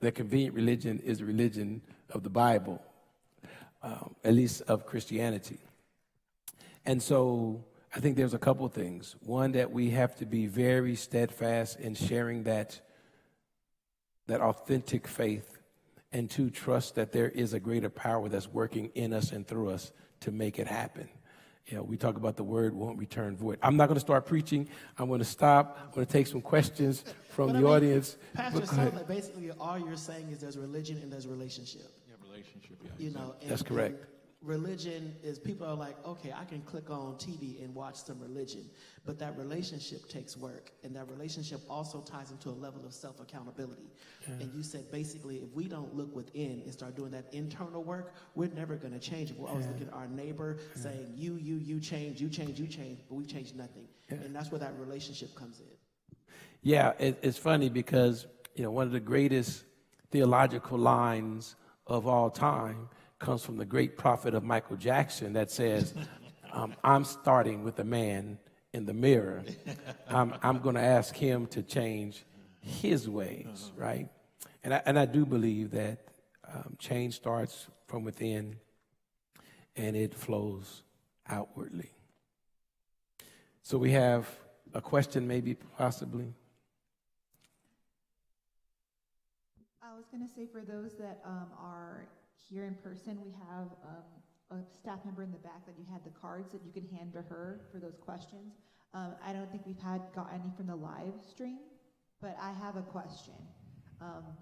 The convenient religion is the religion of the Bible, at least of Christianity. And so I think there's a couple of things. One, that we have to be very steadfast in sharing that authentic faith. And two, trust that there is a greater power that's working in us and through us to make it happen. You know, we talk about the word won't return void. I'm not going to start preaching. I'm going to stop. I'm going to take some questions from the audience. Pastor, so that basically all you're saying is there's religion and there's relationship. Yeah, relationship, yeah. You know, That's correct. Religion is, people are like, okay, I can click on TV and watch some religion, but that relationship takes work, and that relationship also ties into a level of self-accountability. And you said basically, if we don't look within and start doing that internal work, we're never going to change. If we're always looking at our neighbor saying, you change, but we change nothing. And that's where that relationship comes in. Yeah, it's funny because, you know, one of the greatest theological lines of all time comes from the great prophet of Michael Jackson that says, I'm starting with the man in the mirror. I'm going to ask him to change his ways, right? And I do believe that change starts from within and it flows outwardly. So we have a question, maybe, possibly. I was going to say, for those that are here in person, we have a staff member in the back that you had the cards that you can hand to her for those questions. I don't think we've got any from the live stream, but I have a question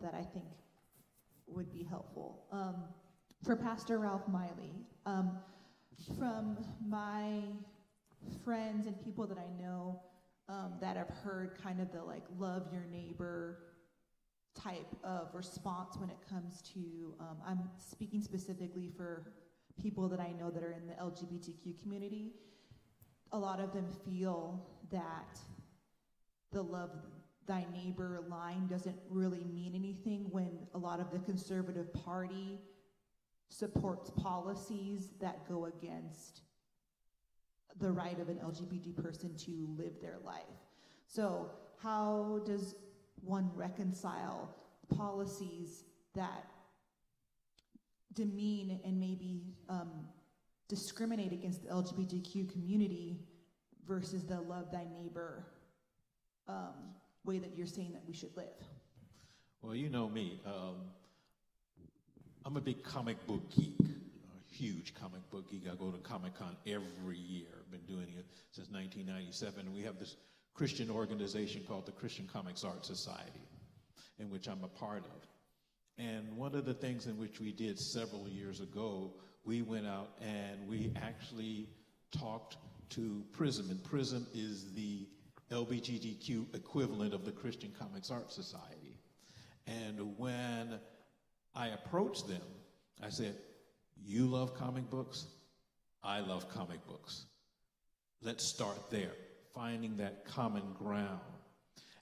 that I think would be helpful. For Pastor Ralph Miley, from my friends and people that I know that have heard kind of the like love your neighbor type of response when it comes to, I'm speaking specifically for people that I know that are in the LGBTQ community. A lot of them feel that the love thy neighbor line doesn't really mean anything when a lot of the conservative party supports policies that go against the right of an LGBT person to live their life. So how does one reconcile policies that demean and maybe discriminate against the LGBTQ community versus the love thy neighbor way that you're saying that we should live? Well, you know me. I'm a big comic book geek, a huge comic book geek. I go to Comic-Con every year. I've been doing it since 1997. And we have this Christian organization called the Christian Comics Art Society, in which I'm a part of. And one of the things in which we did several years ago, we went out and we actually talked to PRISM. And PRISM is the LGBTQ equivalent of the Christian Comics Art Society. And when I approached them, I said, you love comic books? I love comic books. Let's start there. finding that common ground.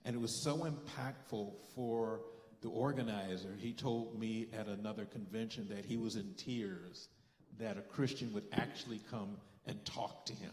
And it was so impactful for the organizer. He told me at another convention that he was in tears that a Christian would actually come and talk to him.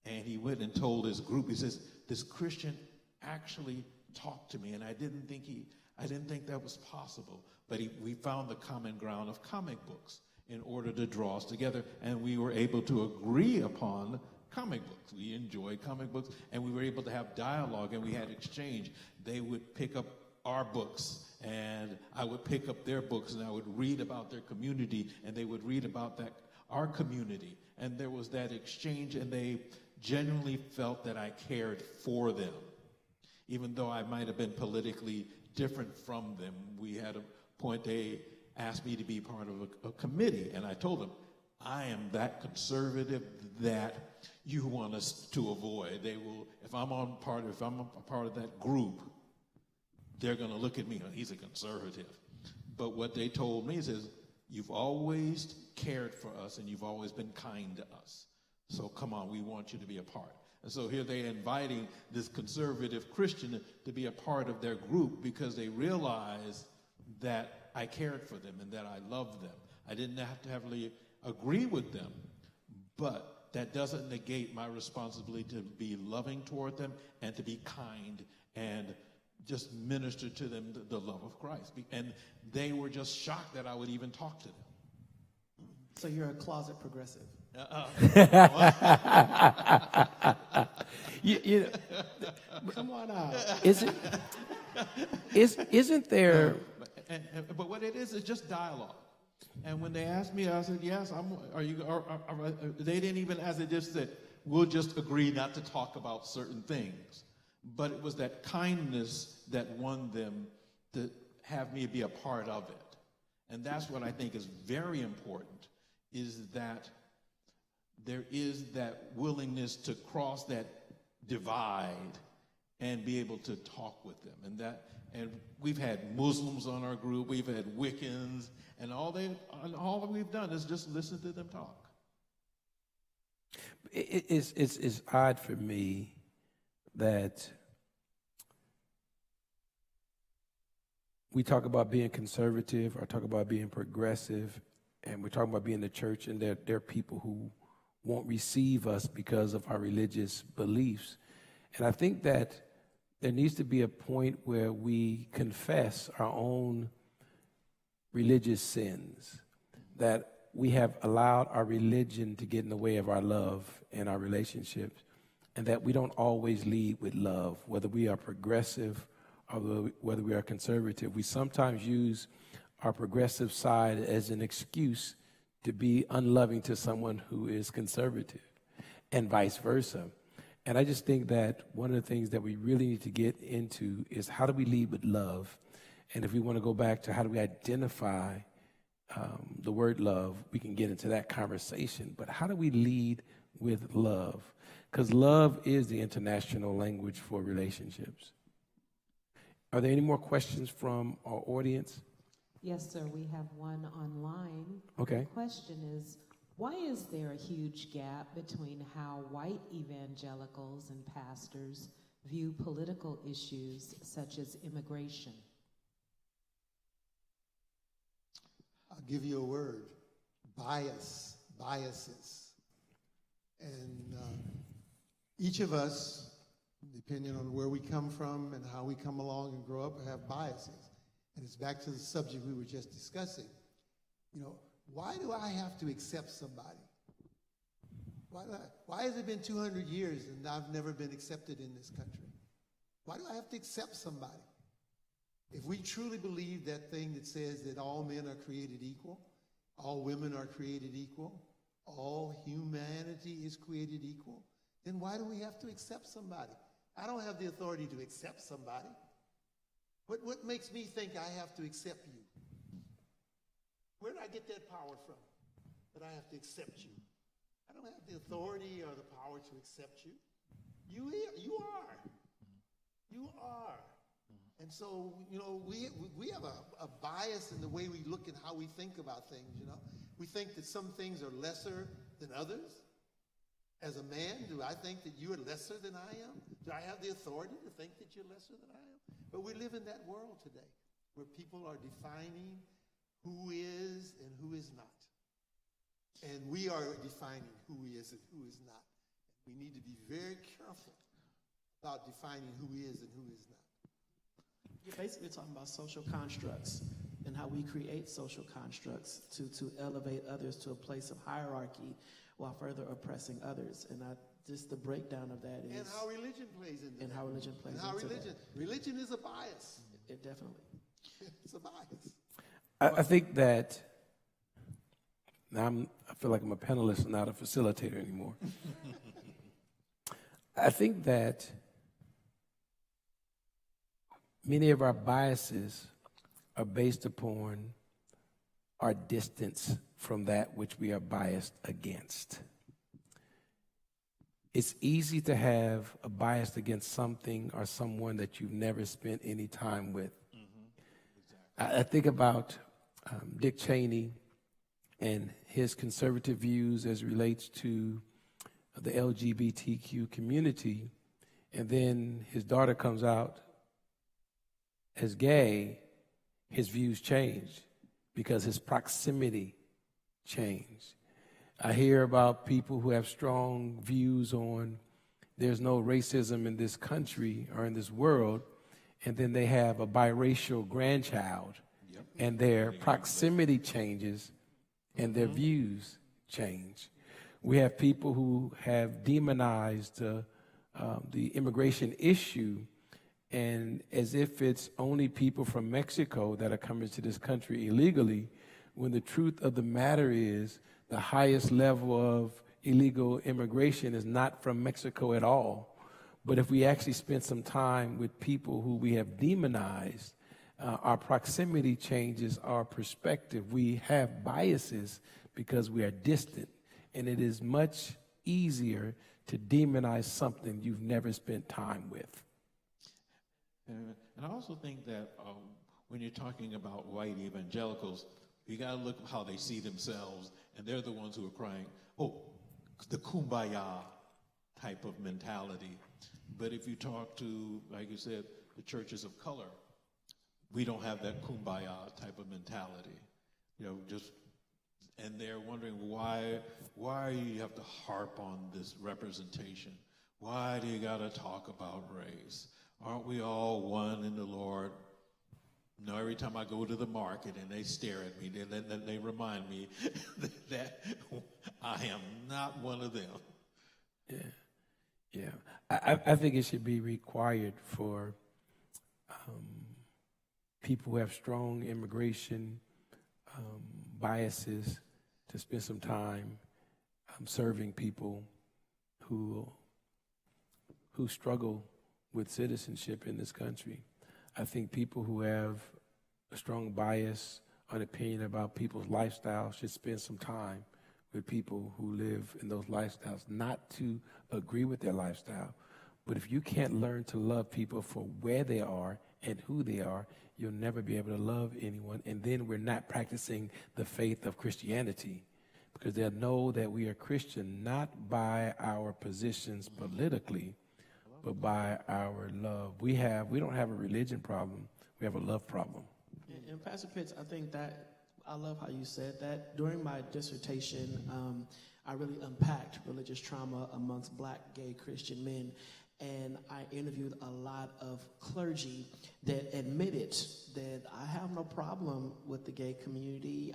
And he went and told his group, he says, this Christian actually talked to me, and I didn't think that was possible. But we found the common ground of comic books in order to draw us together, and we were able to agree upon comic books. We enjoyed comic books, and we were able to have dialogue, and we had exchange. They would pick up our books, and I would pick up their books, and I would read about their community, and they would read about our community. And there was that exchange, and they genuinely felt that I cared for them. Even though I might have been politically different from them, we had a point they asked me to be part of a committee, and I told them, I am that conservative that you want us to avoid. They will, if I'm a part of that group, they're going to look at me, he's a conservative. But what they told me is, you've always cared for us and you've always been kind to us. So come on, we want you to be a part. And so here they're inviting this conservative Christian to be a part of their group because they realize that I cared for them and that I loved them. I didn't have to really agree with them, but that doesn't negate my responsibility to be loving toward them and to be kind and just minister to them the love of Christ. And they were just shocked that I would even talk to them. So you're a closet progressive. Come on out. Isn't there? But what it is just dialogue. And when they asked me, I said, yes, they didn't even, as they just said, we'll just agree not to talk about certain things. But it was that kindness that won them to have me be a part of it. And that's what I think is very important, is that there is that willingness to cross that divide and be able to talk with them. And we've had Muslims on our group, we've had Wiccans, and all that we've done is just listen to them talk. It's odd for me that we talk about being conservative or talk about being progressive, and we're talking about being the church, and there are people who won't receive us because of our religious beliefs. And I think that there needs to be a point where we confess our own religious sins, that we have allowed our religion to get in the way of our love and our relationships, and that we don't always lead with love, whether we are progressive or whether we are conservative. We sometimes use our progressive side as an excuse to be unloving to someone who is conservative, and vice versa. And I just think that one of the things that we really need to get into is, how do we lead with love? And if we want to go back to how do we identify the word love, we can get into that conversation. But how do we lead with love? Because love is the international language for relationships. Are there any more questions from our audience? Yes, sir. We have one online. Okay. The question is, why is there a huge gap between how white evangelicals and pastors view political issues such as immigration? I'll give you a word: biases. And each of us, depending on where we come from and how we come along and grow up, have biases. And it's back to the subject we were just discussing. Why do I have to accept somebody? Why has it been 200 years and I've never been accepted in this country? Why do I have to accept somebody? If we truly believe that thing that says that all men are created equal, all women are created equal, all humanity is created equal, then why do we have to accept somebody? I don't have the authority to accept somebody. What makes me think I have to accept you? Where did I get that power from, that I have to accept you? I don't have the authority or the power to accept you. You are. You are. And so, we have a bias in the way we look at how we think about things, We think that some things are lesser than others. As a man, do I think that you are lesser than I am? Do I have the authority to think that you're lesser than I am? But we live in that world today where people are defining who is and who is not. And we are defining who is and who is not. We need to be very careful about defining who is and who is not. You're basically talking about social constructs and how we create social constructs to elevate others to a place of hierarchy while further oppressing others. And just the breakdown of that is... And how religion plays into that. And how religion plays into that. Religion is a bias. It definitely. It's a bias. I think that, now I feel like I'm a panelist, not a facilitator anymore. I think that many of our biases are based upon our distance from that which we are biased against. It's easy to have a bias against something or someone that you've never spent any time with. I think about Dick Cheney and his conservative views as it relates to the LGBTQ community, and then his daughter comes out as gay, his views change because his proximity changed. I hear about people who have strong views on there's no racism in this country or in this world, and then they have a biracial grandchild, and their proximity changes and their views change. We have people who have demonized the immigration issue, and as if it's only people from Mexico that are coming to this country illegally, when the truth of the matter is the highest level of illegal immigration is not from Mexico at all. But if we actually spend some time with people who we have demonized, our proximity changes our perspective. We have biases because we are distant, and it is much easier to demonize something you've never spent time with. And I also think that when you're talking about white evangelicals, you got to look at how they see themselves, and they're the ones who are crying, oh, the kumbaya type of mentality. But if you talk to, like you said, the churches of color, we don't have that kumbaya type of mentality. And they're wondering why you have to harp on this representation? Why do you got to talk about race? Aren't we all one in the Lord? Every time I go to the market and they stare at me, they remind me that I am not one of them. Yeah. I think it should be required for people who have strong immigration biases to spend some time serving people who struggle with citizenship in this country. I think people who have a strong bias, an opinion about people's lifestyles should spend some time with people who live in those lifestyles, not to agree with their lifestyle. But if you can't learn to love people for where they are and who they are, you'll never be able to love anyone. And then we're not practicing the faith of Christianity, because they'll know that we are Christian not by our positions politically, but by our love. We don't have a religion problem. We have a love problem. And Pastor Pitts, I think that I love how you said that. During my dissertation, I really unpacked religious trauma amongst Black, gay, Christian men. And I interviewed a lot of clergy that admitted that I have no problem with the gay community.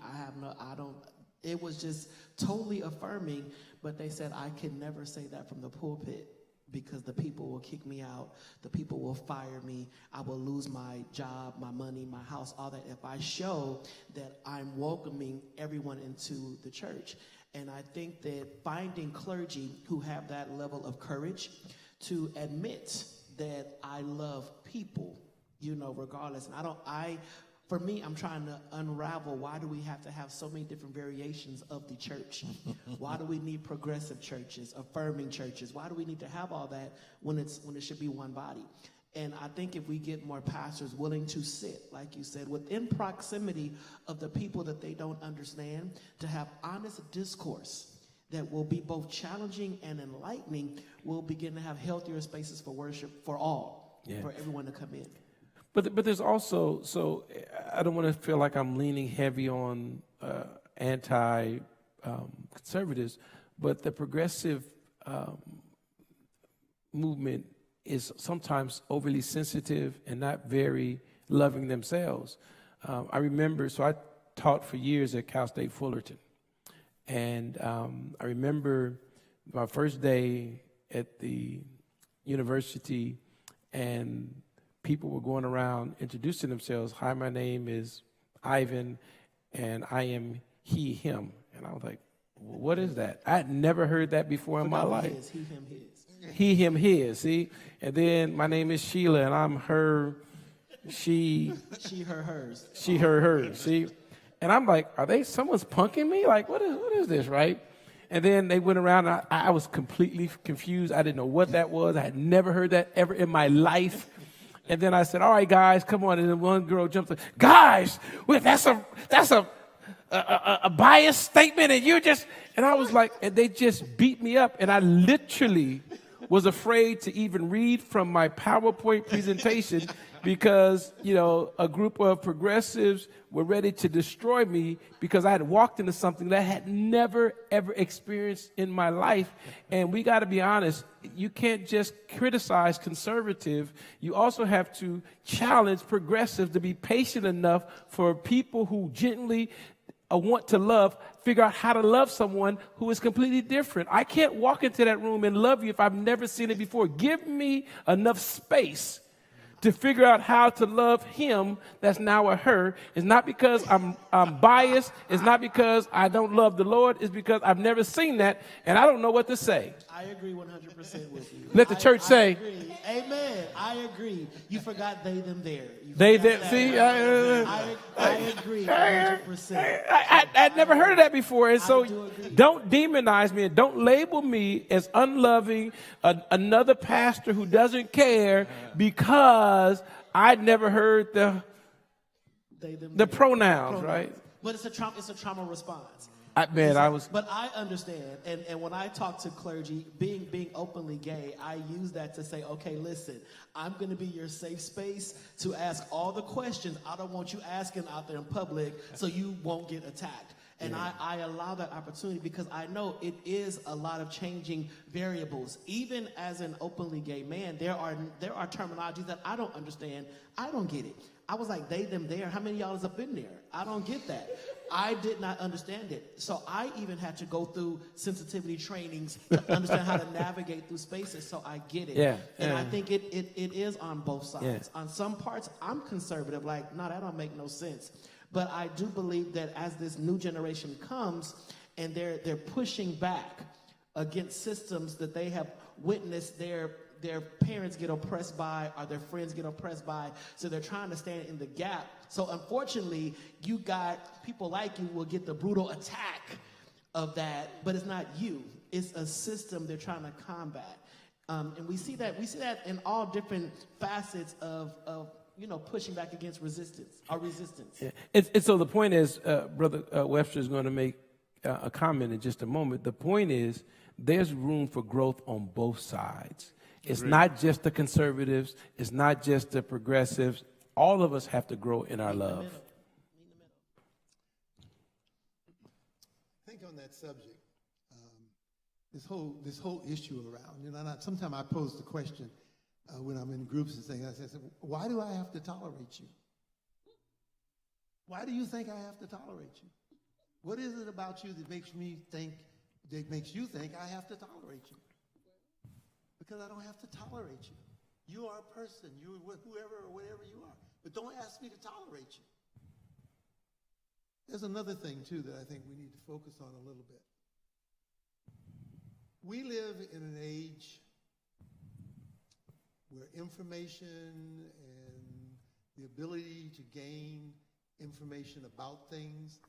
It was just totally affirming, but they said I could never say that from the pulpit because the people will kick me out, the people will fire me, I will lose my job, my money, my house, all that, if I show that I'm welcoming everyone into the church. And I think that finding clergy who have that level of courage to admit that I love people, regardless. And for me, I'm trying to unravel, why do we have to have so many different variations of the church? Why do we need progressive churches, affirming churches? Why do we need to have all that when it should be one body? And I think if we get more pastors willing to sit, like you said, within proximity of the people that they don't understand, to have honest discourse, that will be both challenging and enlightening, we'll begin to have healthier spaces for worship for all, for everyone to come in. But there's also, so I don't want to feel like I'm leaning heavy on anti-conservatives, but the progressive movement is sometimes overly sensitive and not very loving themselves. I remember, so I taught for years at Cal State Fullerton. And I remember my first day at the university, and people were going around introducing themselves. Hi, my name is Ivan, and I am he, him. And I was like, what is that? I had never heard that before in my life. His, he, him, his. He, him, his, see? And then my name is Sheila, and I'm her, she. She, her, hers. She, her, hers, see? And I'm like, someone's punking me? Like, what is this, right? And then they went around, and I was completely confused. I didn't know what that was. I had never heard that ever in my life. And then I said, all right, guys, come on. And then one girl jumped in, guys, wait, that's a biased statement, and and I was like, and they just beat me up, and I literally was afraid to even read from my PowerPoint presentation because, a group of progressives were ready to destroy me because I had walked into something that I had never, ever experienced in my life. And we got to be honest, you can't just criticize conservative. You also have to challenge progressives to be patient enough for people who gently want to love, figure out how to love someone who is completely different. I can't walk into that room and love you if I've never seen it before. Give me enough space to figure out how to love him that's now a her. It's not because I'm biased. It's not because I don't love the Lord. It's because I've never seen that, and I don't know what to say. I agree 100% with you. Let the church say. Agree. Amen. I agree. You forgot they, them, there. They, them, see? I agree 100%. I'd never heard of that before, and so do agree. don't demonize me and don't label me as unloving, another pastor who doesn't care because I'd never heard the They, them, the there. pronouns, right? But it's a trauma response. But I understand, and when I talk to clergy, being openly gay, I use that to say, okay, listen, I'm going to be your safe space to ask all the questions I don't want you asking out there in public so you won't get attacked. And I allow that opportunity because I know it is a lot of changing variables. Even as an openly gay man, there are terminologies that I don't understand. I don't get it. I was like, they, them, there. How many of y'all is up in there? I don't get that. I did not understand it. So I even had to go through sensitivity trainings to understand how to navigate through spaces. So I get it. And I think it is on both sides. On some parts, I'm conservative. Like, no, that don't make no sense. But I do believe that as this new generation comes and they're pushing back against systems that they have witnessed their parents get oppressed by or their friends get oppressed by, so they're trying to stand in the gap. So unfortunately, you got people like you will get the brutal attack of that, but it's not you. It's a system they're trying to combat. And we see that in all different facets of pushing back against resistance. Yeah. And so the point is, Brother Webster is going to make a comment in just a moment. The point is, there's room for growth on both sides. It's not just the conservatives. It's not just the progressives. All of us have to grow in our love. I think on that subject, this whole issue around, sometimes I pose the question when I'm in groups and things. I say, why do I have to tolerate you? Why do you think I have to tolerate you? What is it about you that makes you think I have to tolerate you? Because I don't have to tolerate you. You are a person. You are whoever or whatever you are. But don't ask me to tolerate you. There's another thing, too, that I think we need to focus on a little bit. We live in an age where information and the ability to gain information about things,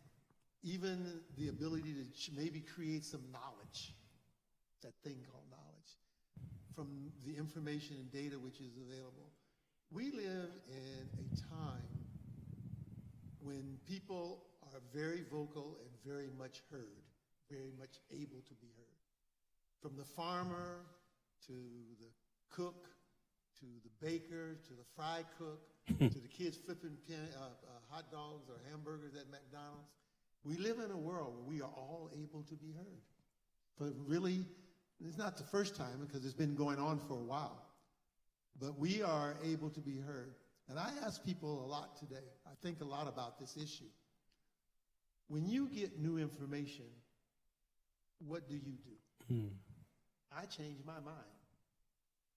even the ability to maybe create some knowledge, that thing called knowledge, from the information and data which is available. We live in a time when people are very vocal and very much heard, very much able to be heard. From the farmer to the cook to the baker to the fry cook to the kids flipping hot dogs or hamburgers at McDonald's. We live in a world where we are all able to be heard. But really, it's not the first time because it's been going on for a while. But we are able to be heard. And I ask people a lot today. I think a lot about this issue. When you get new information, what do you do? I change my mind.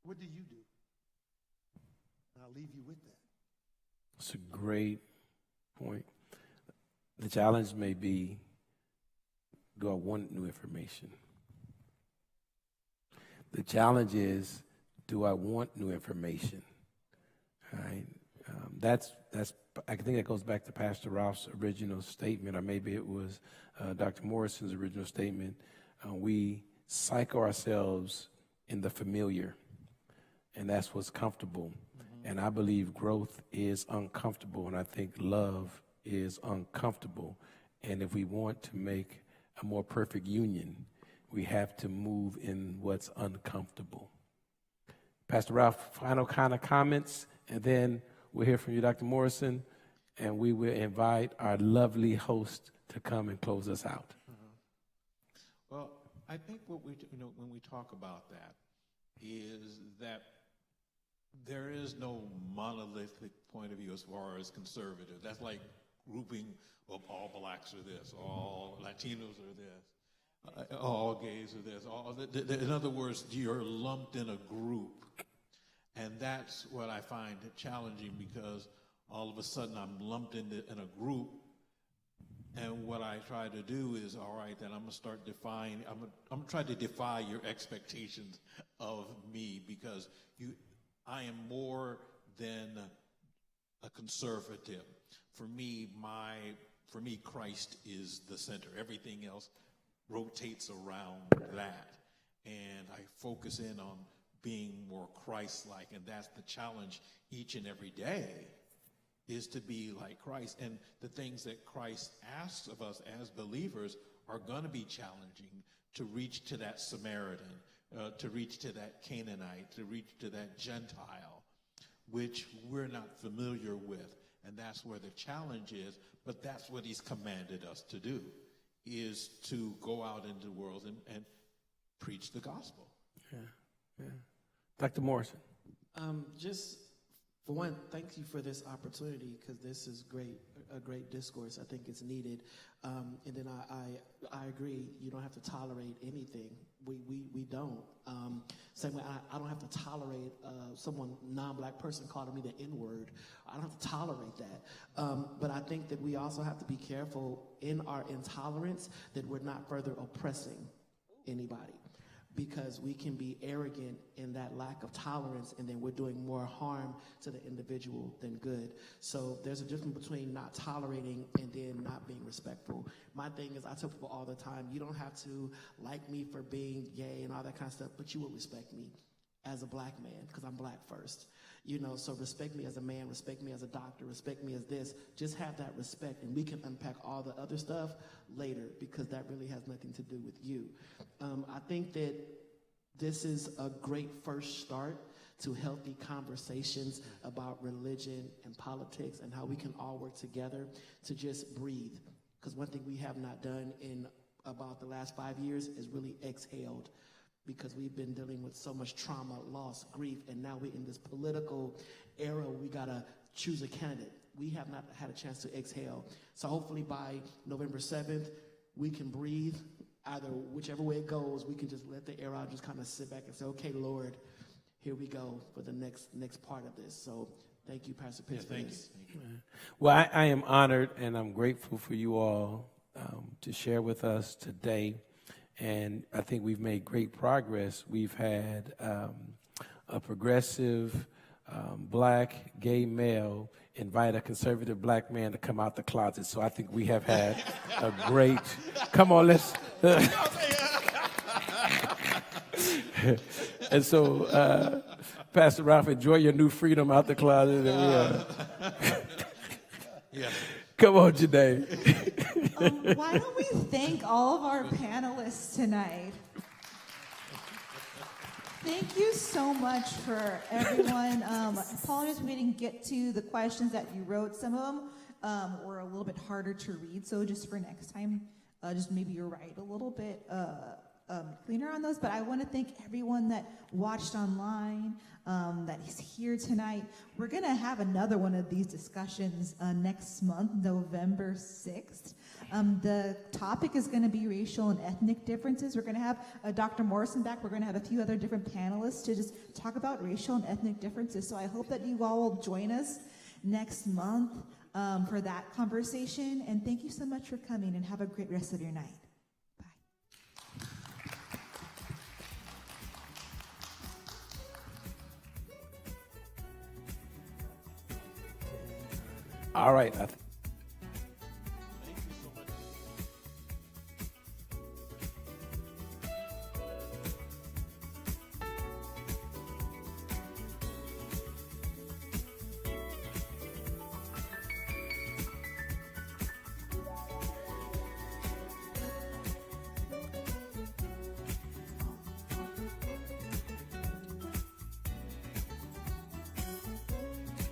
What do you do? And I'll leave you with that. That's a great point. The challenge may be, do I want new information? The challenge is, do I want new information? All right. That's. I think that goes back to Pastor Ralph's original statement, or maybe it was Dr. Morrison's original statement. We cycle ourselves in the familiar, and that's what's comfortable. And I believe growth is uncomfortable, and I think love is uncomfortable. And if we want to make a more perfect union, we have to move in what's uncomfortable. Pastor Ralph, final kind of comments, and then we'll hear from you, Dr. Morrison, and we will invite our lovely host to come and close us out. Well, I think what we, when we talk about that is that there is no monolithic point of view as far as conservative. That's like grouping of all blacks are this, all Latinos are this, all gays are this. In other words, you're lumped in a group. And that's what I find challenging, because all of a sudden I'm lumped in a group. And what I try to do is, all right, then I'm going to start defying, I'm going to try to defy your expectations of me, because I am more than a conservative. For me, Christ is the center. Everything else rotates around that. And I focus in on being more Christ-like, and that's the challenge each and every day, is to be like Christ. And the things that Christ asks of us as believers are going to be challenging, to reach to that Samaritan, to reach to that Canaanite, to reach to that Gentile, which we're not familiar with. And that's where the challenge is, but that's what he's commanded us to do, is to go out into the world and preach the gospel. Yeah. Dr. Morrison. Just for one, thank you for this opportunity, because this is a great discourse. I think it's needed. And then I agree. You don't have to tolerate anything. We don't. Same way, I don't have to tolerate someone, non-black person, calling me the N-word. I don't have to tolerate that. But I think that we also have to be careful in our intolerance that we're not further oppressing anybody, because we can be arrogant in that lack of tolerance, and then we're doing more harm to the individual than good. So there's a difference between not tolerating and then not being respectful. My thing is, I tell people all the time, you don't have to like me for being gay and all that kind of stuff, but you will respect me as a black man, because I'm black first. So respect me as a man, respect me as a doctor, respect me as this. Just have that respect, and we can unpack all the other stuff later, because that really has nothing to do with you. I think that this is a great first start to healthy conversations about religion and politics, and how we can all work together to just breathe. Because one thing we have not done in about the last 5 years is really exhaled, because we've been dealing with so much trauma, loss, grief, and now we're in this political era where we gotta choose a candidate. We have not had a chance to exhale. So hopefully by November 7th, we can breathe. Either whichever way it goes, we can just let the air out, just kind of sit back and say, okay, Lord, here we go for the next part of this. So thank you, Pastor Pitts, for this. Thank you. Well, I am honored, and I'm grateful for you all to share with us today. And I think we've made great progress. We've had a progressive black gay male invite a conservative black man to come out the closet. So I think we have had a great, come on, let's. And so, Pastor Ralph, enjoy your new freedom out the closet. And Yeah. come on, Janae. Why don't we thank all of our panelists tonight? Thank you so much for everyone. Apologies we didn't get to the questions that you wrote. Some of them were a little bit harder to read, so just for next time, just maybe you write a little bit cleaner on those. But I want to thank everyone that watched online, that is here tonight. We're going to have another one of these discussions next month, November 6th. The topic is going to be racial and ethnic differences. We're going to have Dr. Morrison back. We're going to have a few other different panelists to just talk about racial and ethnic differences. So I hope that you all will join us next month for that conversation. And thank you so much for coming, and have a great rest of your night. Bye. All right.